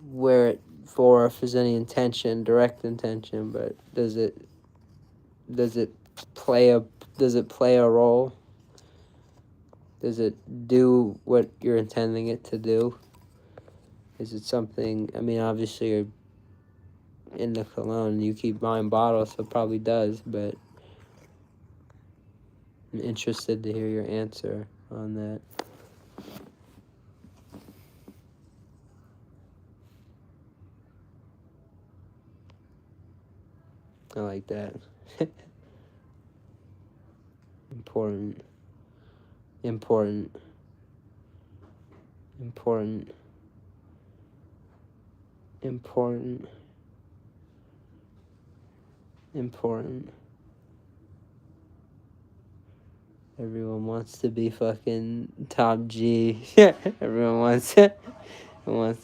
B: wear it for, if there's any intention, direct intention, but does it play a role? Does it do what you're intending it to do? Is it something, I mean, obviously you're in the cologne, you keep buying bottles, so it probably does, but I'm interested to hear your answer on that. I like that. Important. Important. Important. Important. Important. Everyone wants to be fucking top G. Everyone wants to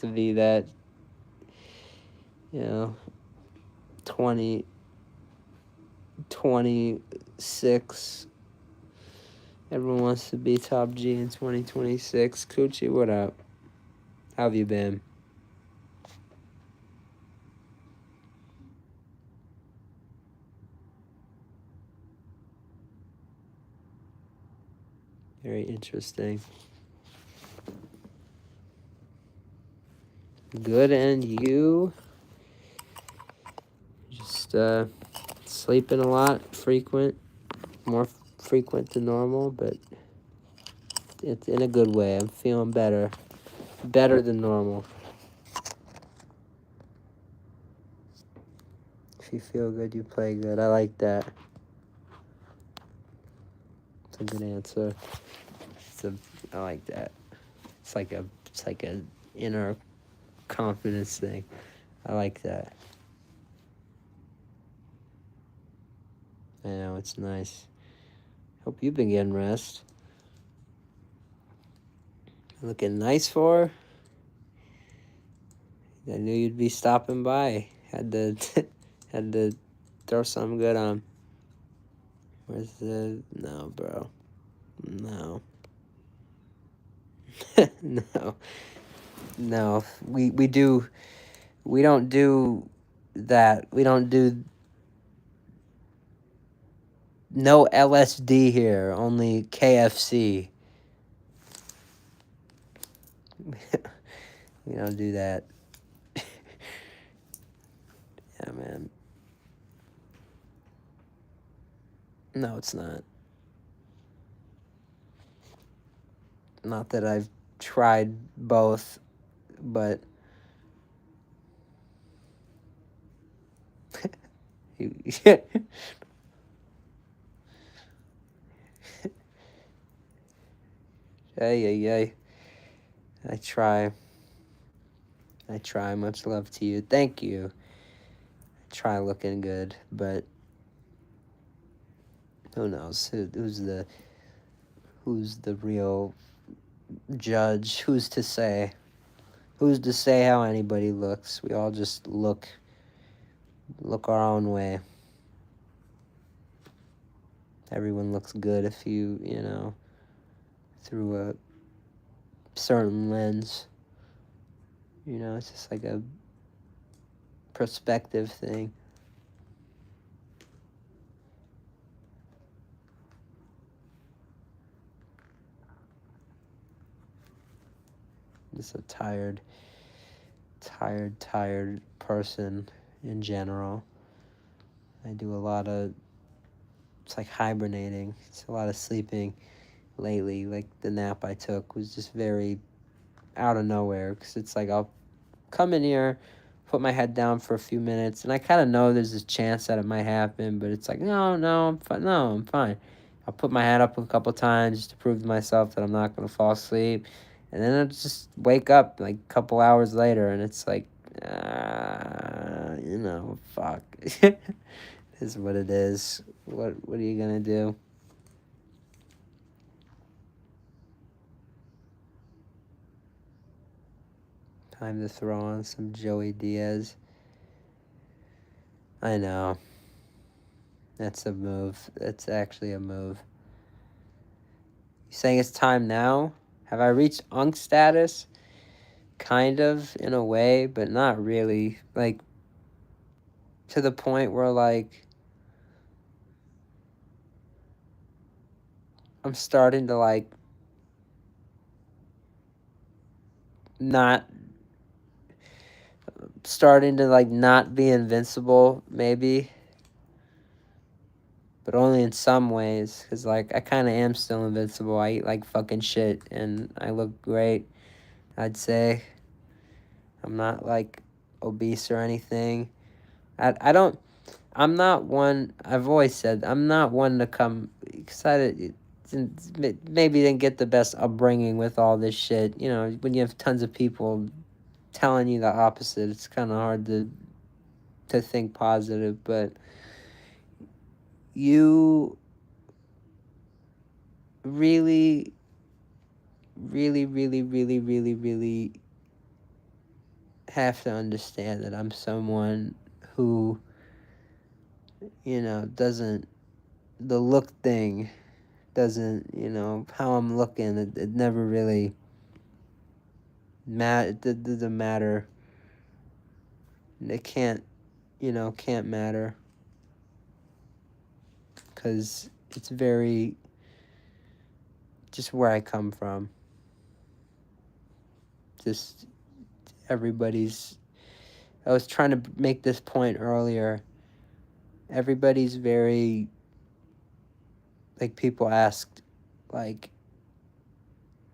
B: be that, you know, 2026. Everyone wants to be top G in 2026. Coochie, what up? How have you been? Very interesting. Good, and you? Just sleeping a lot, more frequent than normal, but it's in a good way. I'm feeling better than normal. If you feel good, you play good. I like that. It's a good answer. I like that. It's like a inner confidence thing. I like that. I know, it's nice. Hope you've been getting rest. Looking nice for her. I knew you'd be stopping by. Had to had to throw something good on. Where's the no, bro? No. No. We don't do that. We don't do no LSD here. Only KFC. We don't do that. Yeah, man. No, it's not. Not that I've tried both, but hey, hey. I try. Much love to you. Thank you. I try looking good, but who knows? Who's the real judge? Who's to say? Who's to say how anybody looks? We all just look our own way. Everyone looks good if you know, through a certain lens. You know, it's just like a perspective thing. Just a tired person in general. I do a lot of, it's like hibernating. It's a lot of sleeping lately. Like the nap I took was just very out of nowhere, because it's like I'll come in here, put my head down for a few minutes, and I kind of know there's a chance that it might happen, but it's like, no, I'm fine. No, I'm fine. I'll put my hand up a couple times just to prove to myself that I'm not going to fall asleep. And then I'll just wake up like a couple hours later, and it's like, fuck. It is what it is. What are you going to do? Time to throw on some Joey Diaz. I know. That's a move. That's actually a move. You saying it's time now? Have I reached unk status? Kind of, in a way, but not really. Like, to the point where, like, I'm starting to, like, not be invincible, maybe. But only in some ways, because, like, I kind of am still invincible. I eat like fucking shit, and I look great, I'd say. I'm not, like, obese or anything. I don't, I'm not one, I've always said, I'm not one to come, excited, maybe didn't get the best upbringing with all this shit. You know, when you have tons of people telling you the opposite, it's kind of hard to think positive, but you really, really, really, really, really, really have to understand that I'm someone who, doesn't, the look thing doesn't, how I'm looking, it never really it doesn't matter. It can't matter, because it's very, just where I come from. Just
C: everybody's. I was trying to make this point earlier. Everybody's very, like, people asked, like,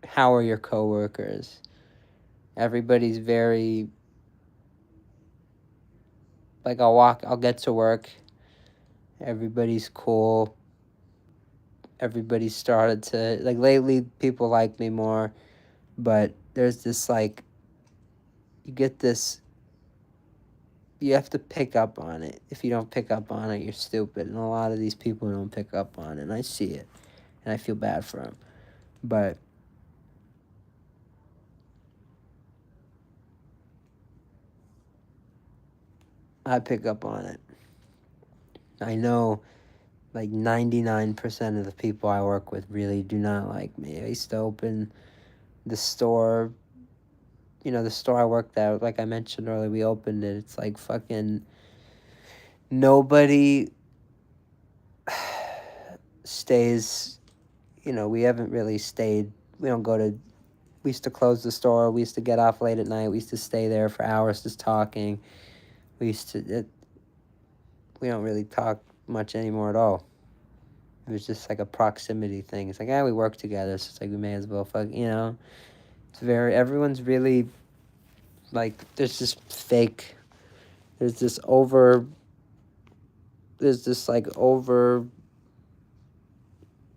C: how are your coworkers? Everybody's very, like, I'll get to work. Everybody's cool. Everybody started to, like, lately people like me more, but there's this, like, you get this, you have to pick up on it. If you don't pick up on it, you're stupid. And a lot of these people don't pick up on it, and I see it, and I feel bad for them. But I pick up on it. I know, like, 99% of the people I work with really do not like me. I used to open the store, the store I worked at, like I mentioned earlier, we opened it. It's like fucking nobody stays, we haven't really stayed. We don't go to, we used to close the store. We used to get off late at night. We used to stay there for hours just talking. We don't really talk much anymore at all. It was just like a proximity thing. It's like, we work together, so it's like we may as well fuck, It's everyone's really, like, there's this fake, there's this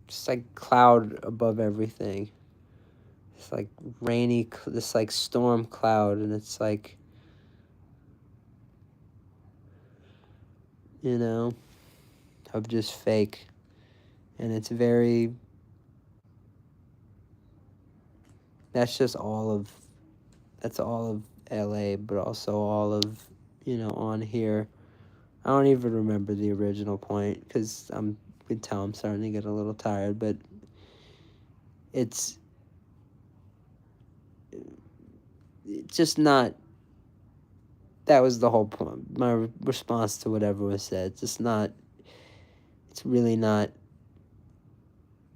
C: just like cloud above everything. It's like rainy, this like storm cloud, and it's like, of just fake. And it's very, that's all of LA, but also all of, on here. I don't even remember the original point, because you can tell I'm starting to get a little tired, but it's just not, that was the whole point. My response to whatever was said. It's really not,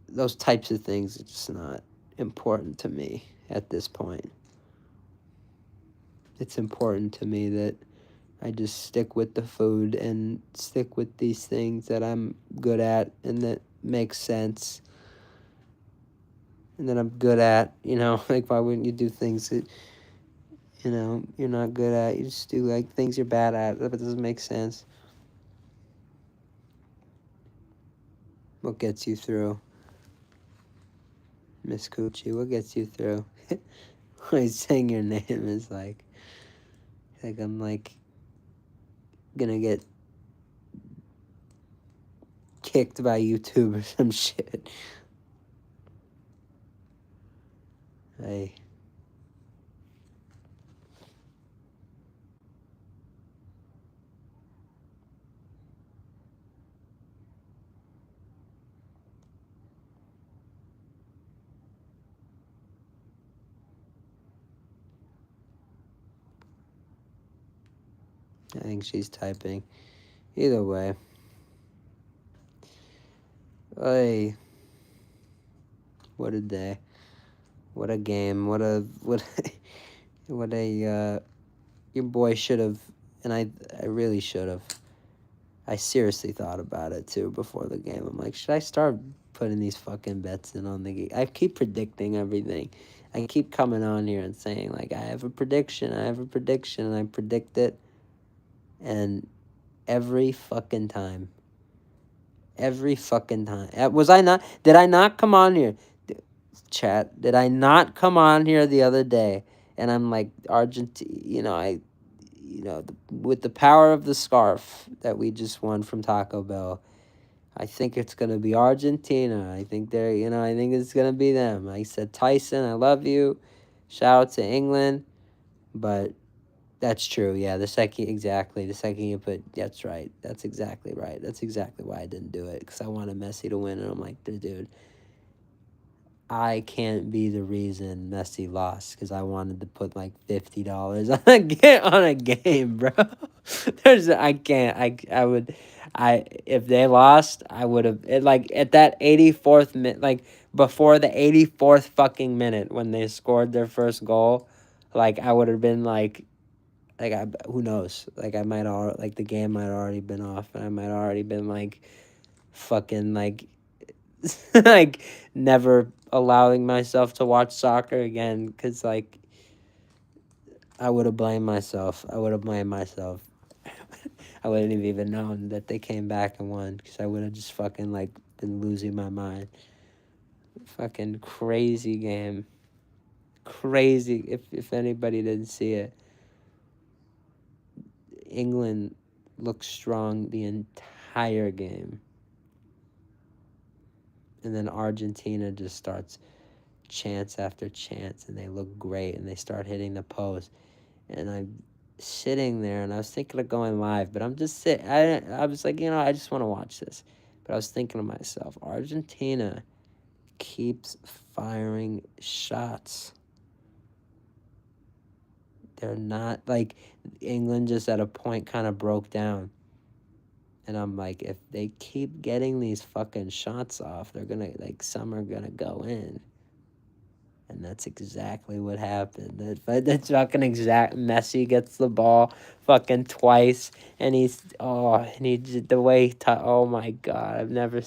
C: those types of things are just not important to me at this point. It's important to me that I just stick with the food and stick with these things that I'm good at and that make sense and that I'm good at, like, why wouldn't you do things that, you're not good at? You just do, like, things you're bad at, but it doesn't make sense. What gets you through? Miss Coochie, what gets you through? When I saying your name is like I'm like gonna get kicked by YouTube or some shit. I think she's typing. Either way. Hey, what a day. What a game. What a your boy should have, and I really should have. I seriously thought about it too before the game. I'm like, should I start putting these fucking bets in on the game? I keep predicting everything. I keep coming on here and saying, like, I have a prediction, and I predict it. And every fucking time. Did I not come on here? Chat, did I not come on here the other day? And I'm like, Argentina, with the power of the scarf that we just won from Taco Bell, I think it's going to be Argentina. I think I think it's going to be them. I said, Tyson, I love you. Shout out to England. But that's true. Yeah, the second you put, that's right. That's exactly right. That's exactly why I didn't do it, because I wanted Messi to win. And I'm like, dude, I can't be the reason Messi lost, because I wanted to put like $50 on a game, bro. If they lost, I would have, like, at that 84th minute, like, before the 84th fucking minute when they scored their first goal, like I would have been who knows? Like I might all like the game might already been off, and I might already been like fucking like like never allowing myself to watch soccer again, because like I would have blamed myself. I would have blamed myself. I wouldn't have even known that they came back and won, because I would have just fucking like been losing my mind. Fucking crazy game. Crazy. If anybody didn't see it, England looked strong the entire game. And then Argentina just starts chance after chance, and they look great, and they start hitting the post. And I'm sitting there, and I was thinking of going live, but I'm just sitting. I was like, I just want to watch this. But I was thinking to myself, Argentina keeps firing shots. They're not like England just at a point kind of broke down. And I'm like, if they keep getting these fucking shots off, they're gonna some are gonna go in. And that's exactly what happened. That's fucking exact. Messi gets the ball fucking twice, and he the way oh my god, I've never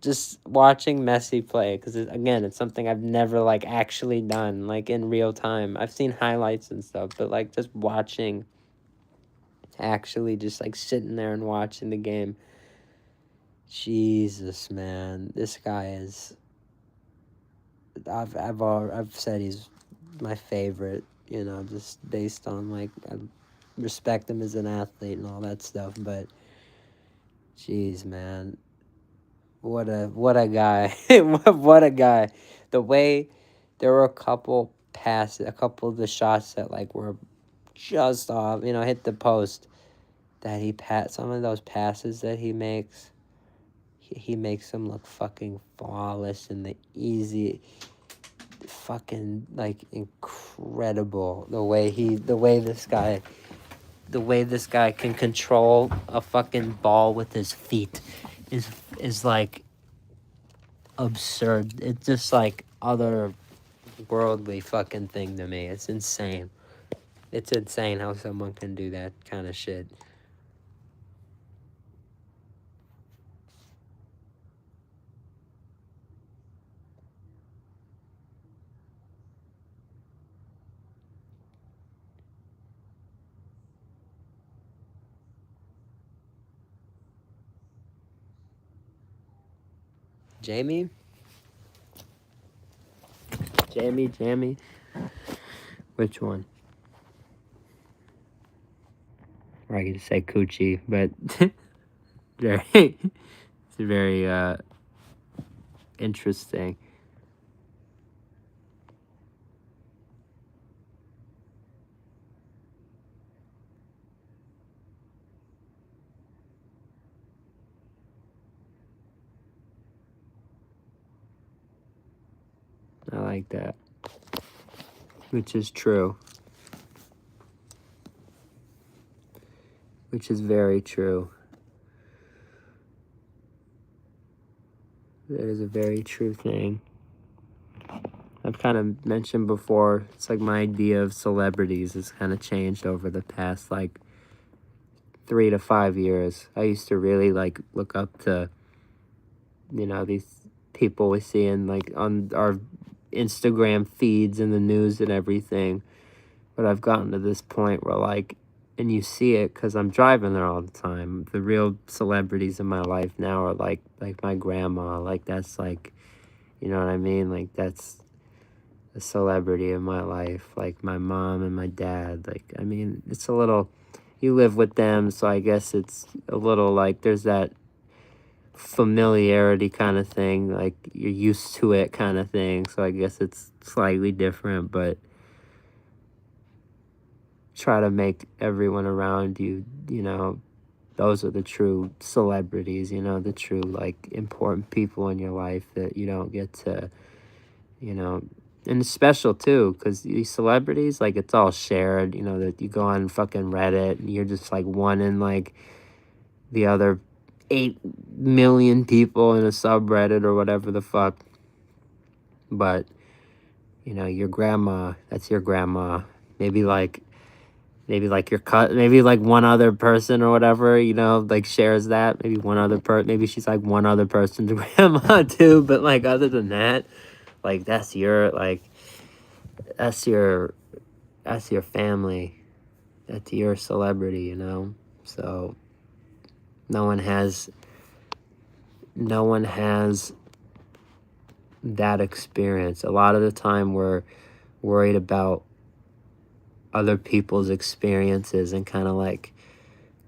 C: just watching Messi play, because again, it's something I've never actually done in real time. I've seen highlights and stuff, but just watching, actually just sitting there and watching the game. Jesus, man, this guy is. I've said he's my favorite. Just based on I respect him as an athlete and all that stuff. But, jeez, man, what a guy! What a guy! The way there were a couple of the shots that were just off, hit the post, that some of those passes that he makes. He makes them look fucking flawless and the easy, fucking incredible the way this guy can control a fucking ball with his feet is absurd. It's just otherworldly fucking thing to me. It's insane. It's insane how someone can do that kind of shit. Jamie? Which one? Or I could just say Coochie, but it's very interesting. I like that. Which is true. Which is very true. That is a very true thing. I've kind of mentioned before, it's my idea of celebrities has kind of changed over the past 3 to 5 years. I used to really look up to, these people we see in on our Instagram feeds and the news and everything. But I've gotten to this point where and you see it because I'm driving there all the time. The real celebrities in my life now are like my grandma. That's you know what I mean? That's a celebrity in my life. My mom and my dad. I mean, it's a little, you live with them, so I guess it's a little there's that familiarity kind of thing. You're used to it kind of thing. So I guess it's slightly different, but try to make everyone around you, those are the true celebrities, the true important people in your life that you don't get to, and it's special too, because these celebrities, it's all shared, that you go on fucking Reddit and you're just one in the other 8 million people in a subreddit or whatever the fuck. But
B: You know, your grandma, that's your grandma. Maybe like your cut, maybe like one other person or whatever, you know, like shares that. Maybe one other maybe she's like one other person's grandma too. But like other than that, like that's your that's your that's your family. That's your celebrity, you know. So no one has that experience. A lot of the time we're worried about other people's experiences and kind of like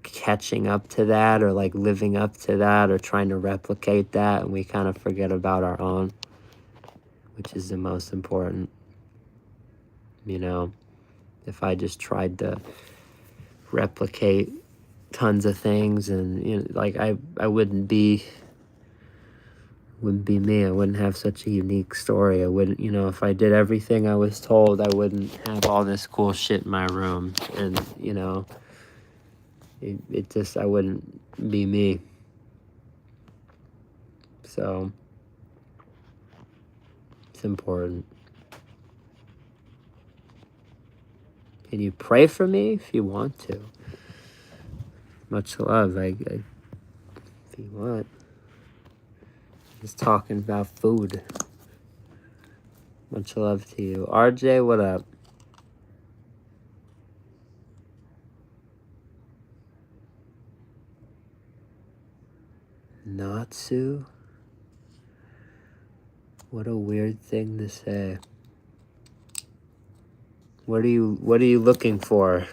B: catching up to that or like living up to that or trying to replicate that, and we kind of forget about our own, which is the most important. You know, if I just tried to replicate tons of things, and you know, like I wouldn't be me. I wouldn't have such a unique story. I wouldn't, you know, if I did everything I was told, I wouldn't have all this cool shit in my room. And you know, it just, I wouldn't be me. So it's important. Can you pray for me if you want to? Much love. If you want. Just talking about food. Much love to you. RJ, what up? Natsu? What a weird thing to say. What are you looking for?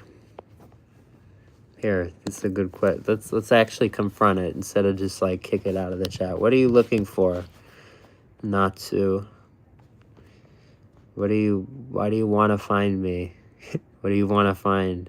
B: Here, it's a good question. Let's actually confront it instead of just like kick it out of the chat. What are you looking for, Natsu? Why do you want to find me? What do you want to find?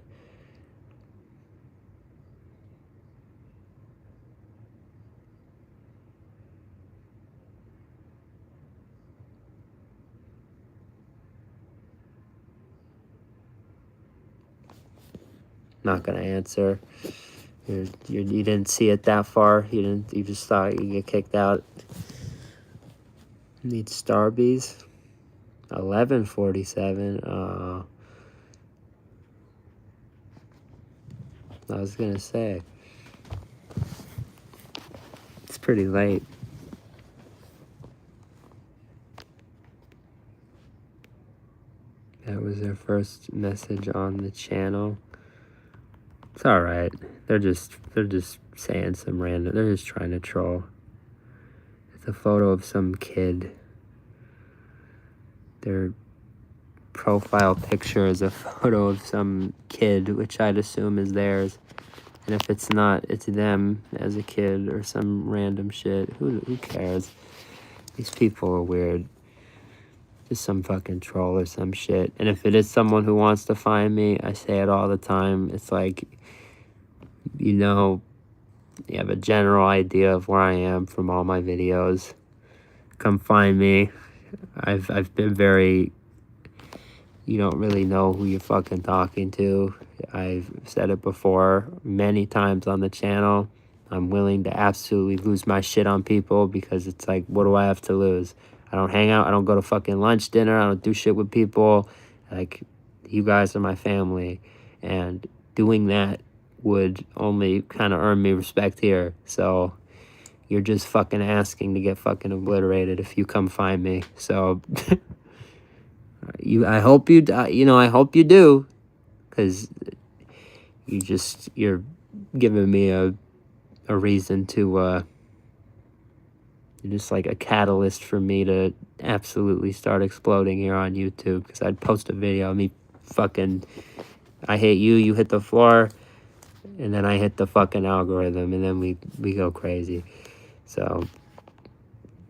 B: Not gonna answer. You didn't see it that far. You just thought you'd get kicked out. Need Starbies. 11:47. I was gonna say it's pretty late. That was their first message on the channel. It's all right. They're just saying some random. They're just trying to troll. It's a photo of some kid. Their profile picture is a photo of some kid, which I'd assume is theirs. And if it's not, it's them as a kid or some random shit. Who cares? These people are weird. Just some fucking troll or some shit. And if it is someone who wants to find me, I say it all the time. It's like, you know, you have a general idea of where I am from all my videos. Come find me. I've been very, you don't really know who you're fucking talking to. I've said it before many times on the channel. I'm willing to absolutely lose my shit on people because it's like, what do I have to lose? I don't hang out. I don't go to fucking lunch, dinner. I don't do shit with people. Like, you guys are my family. And doing that would only kind of earn me respect here. So you're just fucking asking to get fucking obliterated if you come find me. So I hope you do, because you're giving me a reason to you're just like a catalyst for me to absolutely start exploding here on YouTube, because I'd post a video of me fucking, I hate you, you hit the floor, and then I hit the fucking algorithm, and then we go crazy. So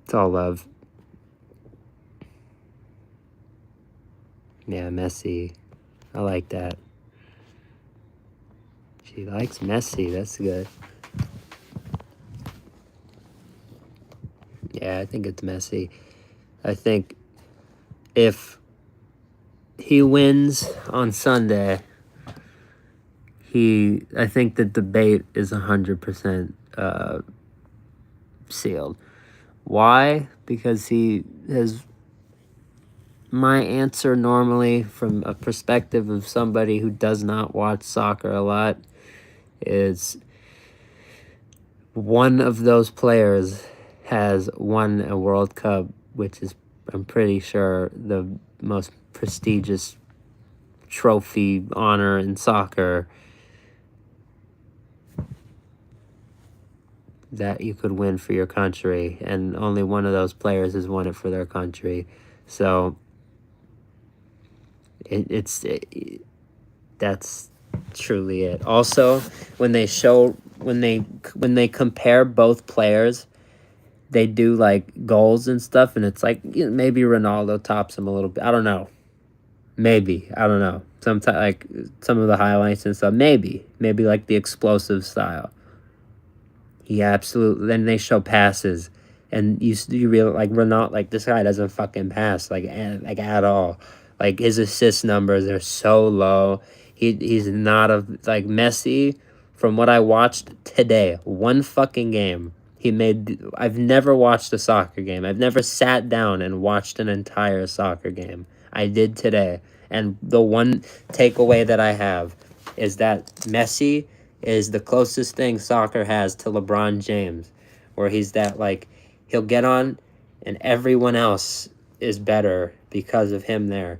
B: it's all love. Yeah, messy. I like that. She likes messy. That's good. Yeah, I think it's messy. I think if he wins on Sunday, I think the debate is 100% sealed. Why? Because he has
C: my answer normally, from a perspective of somebody who does not watch soccer a lot, is one of those players has won a World Cup, which is, I'm pretty sure, the most prestigious trophy honor in soccer that you could win for your country, and only one of those players has won it for their country. So that's truly it. Also, when they compare both players, they do like goals and stuff, and it's like, you know, maybe Ronaldo tops him a little bit. I don't know. Maybe, I don't know. Sometimes, like, some of the highlights and stuff. Maybe like the explosive style. He absolutely. Then they show passes, and you realize, like, Ronaldo, like, this guy doesn't fucking pass like at all. Like, his assist numbers are so low. He's not like Messi. From what I watched today, one fucking game. I've never watched a soccer game. I've never sat down and watched an entire soccer game. I did today. And the one takeaway that I have is that Messi is the closest thing soccer has to LeBron James, where he's that, like, he'll get on and everyone else is better because of him there.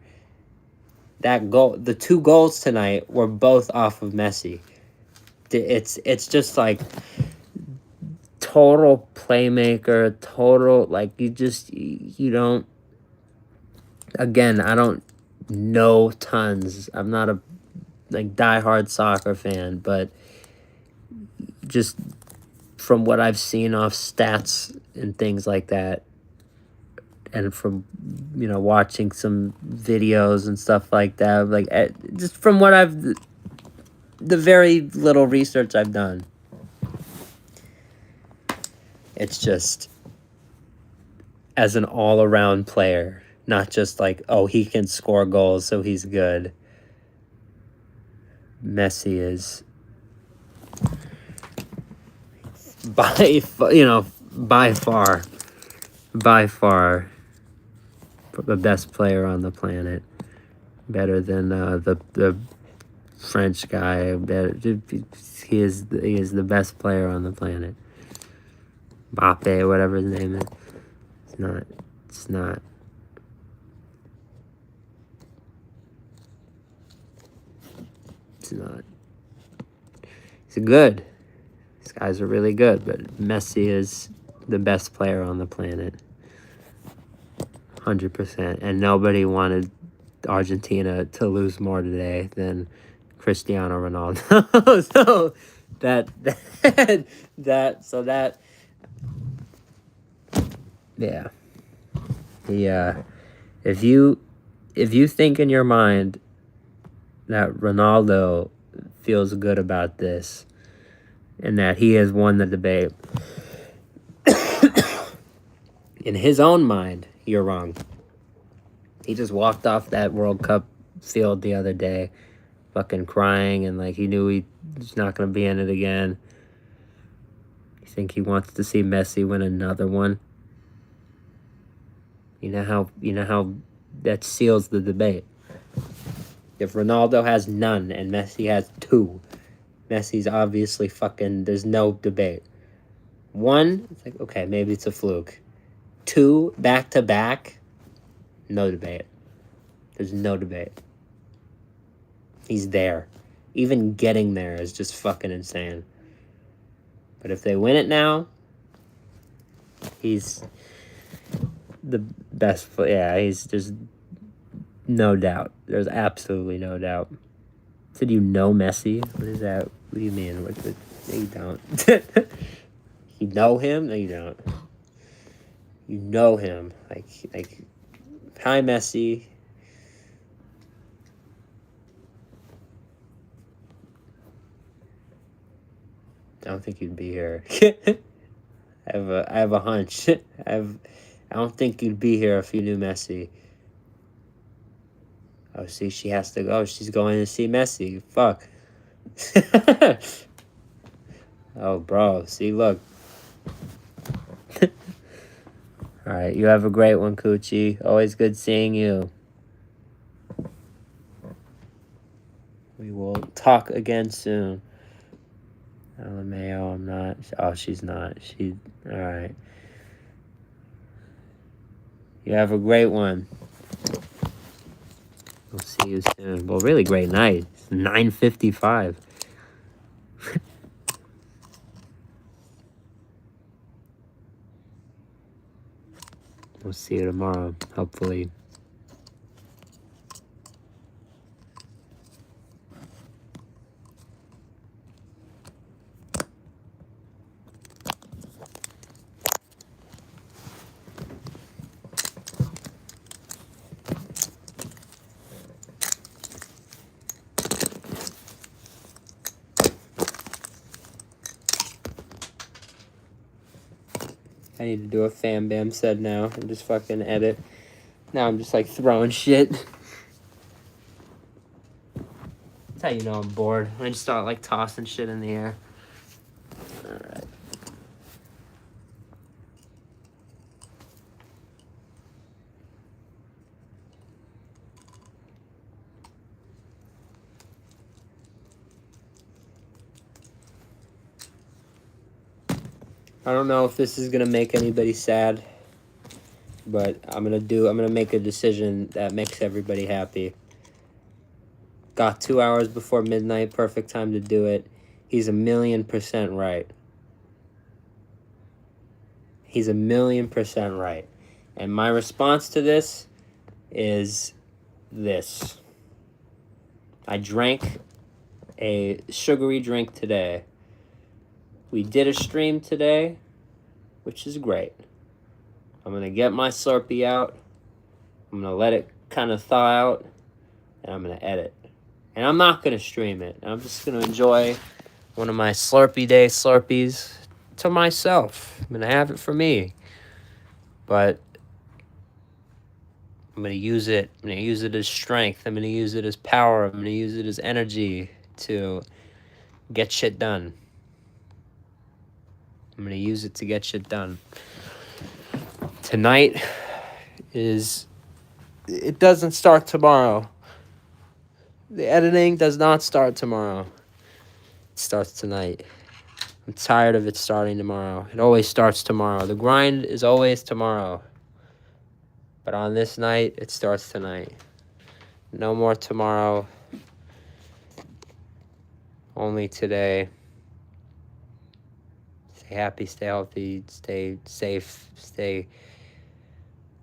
C: That goal, the 2 goals tonight were both off of Messi. It's just like total playmaker, total, like, you don't, again, I don't know tons. I'm not a, like, diehard soccer fan, but just from what I've seen off stats and things like that, and from, you know, watching some videos and stuff like that, like, just from what the very little research I've done, it's just, as an all-around player, not just like, oh, he can score goals, so he's good. Messi is by far the best player on the planet. Better than the French guy. He is the best player on the planet. Mbappe, whatever his name is. It's not. He's good. These guys are really good, but Messi is the best player on the planet. 100%. And nobody wanted Argentina to lose more today than Cristiano Ronaldo. So yeah. If you think in your mind that Ronaldo feels good about this and that he has won the debate, in his own mind, you're wrong. He just walked off that World Cup field the other day fucking crying, and like he knew he was not going to be in it again. You think he wants to see Messi win another one? You know how that seals the debate. If Ronaldo has none and Messi has 2, Messi's obviously fucking, there's no debate. 1, it's like, okay, maybe it's a fluke. 2, back-to-back, no debate. There's no debate. He's there. Even getting there is just fucking insane. But if they win it now, he's the best. Yeah, he's just, no doubt. There's absolutely no doubt. Said you know Messi? What is that? What do you mean? No, you don't. You know him? No, you don't. You know him. Like, hi, Messi. I don't think you'd be here. I have a hunch. I don't think you'd be here if you knew Messi. Oh, see, she has to go. She's going to see Messi. Fuck. Oh, bro. See, look. All right, you have a great one, Coochie. Always good seeing you. will talk again soon. LMAO, I'm not. Oh, she's not. All right. You have a great one. We'll see you soon. Well, really great night. It's 9:55. We'll see you tomorrow, hopefully. I need to do a Fam Bam said now and just fucking edit. Now I'm just like throwing shit. That's how you know I'm bored. I just start like tossing shit in the air. Alright. I don't know if this is gonna make anybody sad, but I'm gonna make a decision that makes everybody happy. Got 2 hours before midnight, perfect time to do it. He's 1,000,000% right. He's 1,000,000% right. And my response to this is this. I drank a sugary drink today. We did a stream today, which is great. I'm going to get my Slurpee out. I'm going to let it kind of thaw out, and I'm going to edit. And I'm not going to stream it. I'm just going to enjoy one of my Slurpee Day Slurpees to myself. I'm going to have it for me. But I'm going to use it. I'm going to use it as strength. I'm going to use it as power. I'm going to use it as energy to get shit done. I'm going to use it to get shit done. Tonight it doesn't start tomorrow. The editing does not start tomorrow. It starts tonight. I'm tired of it starting tomorrow. It always starts tomorrow. The grind is always tomorrow. But on this night, it starts tonight. No more tomorrow. Only today. Stay happy, stay healthy, stay safe, stay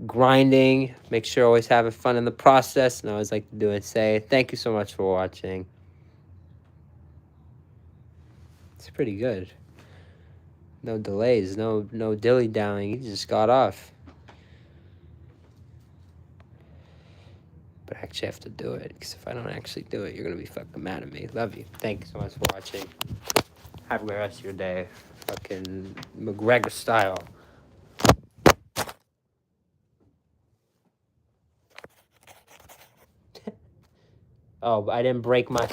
C: grinding. Make sure always having fun in the process. And I always like to do and say thank you so much for watching. It's pretty good. No delays, no dilly-dallying. You just got off. But I actually have to do it, because if I don't actually do it, you're going to be fucking mad at me. Love you. Thank you so much for watching. Have a great rest of your day. Fucking McGregor style. Oh, I didn't break my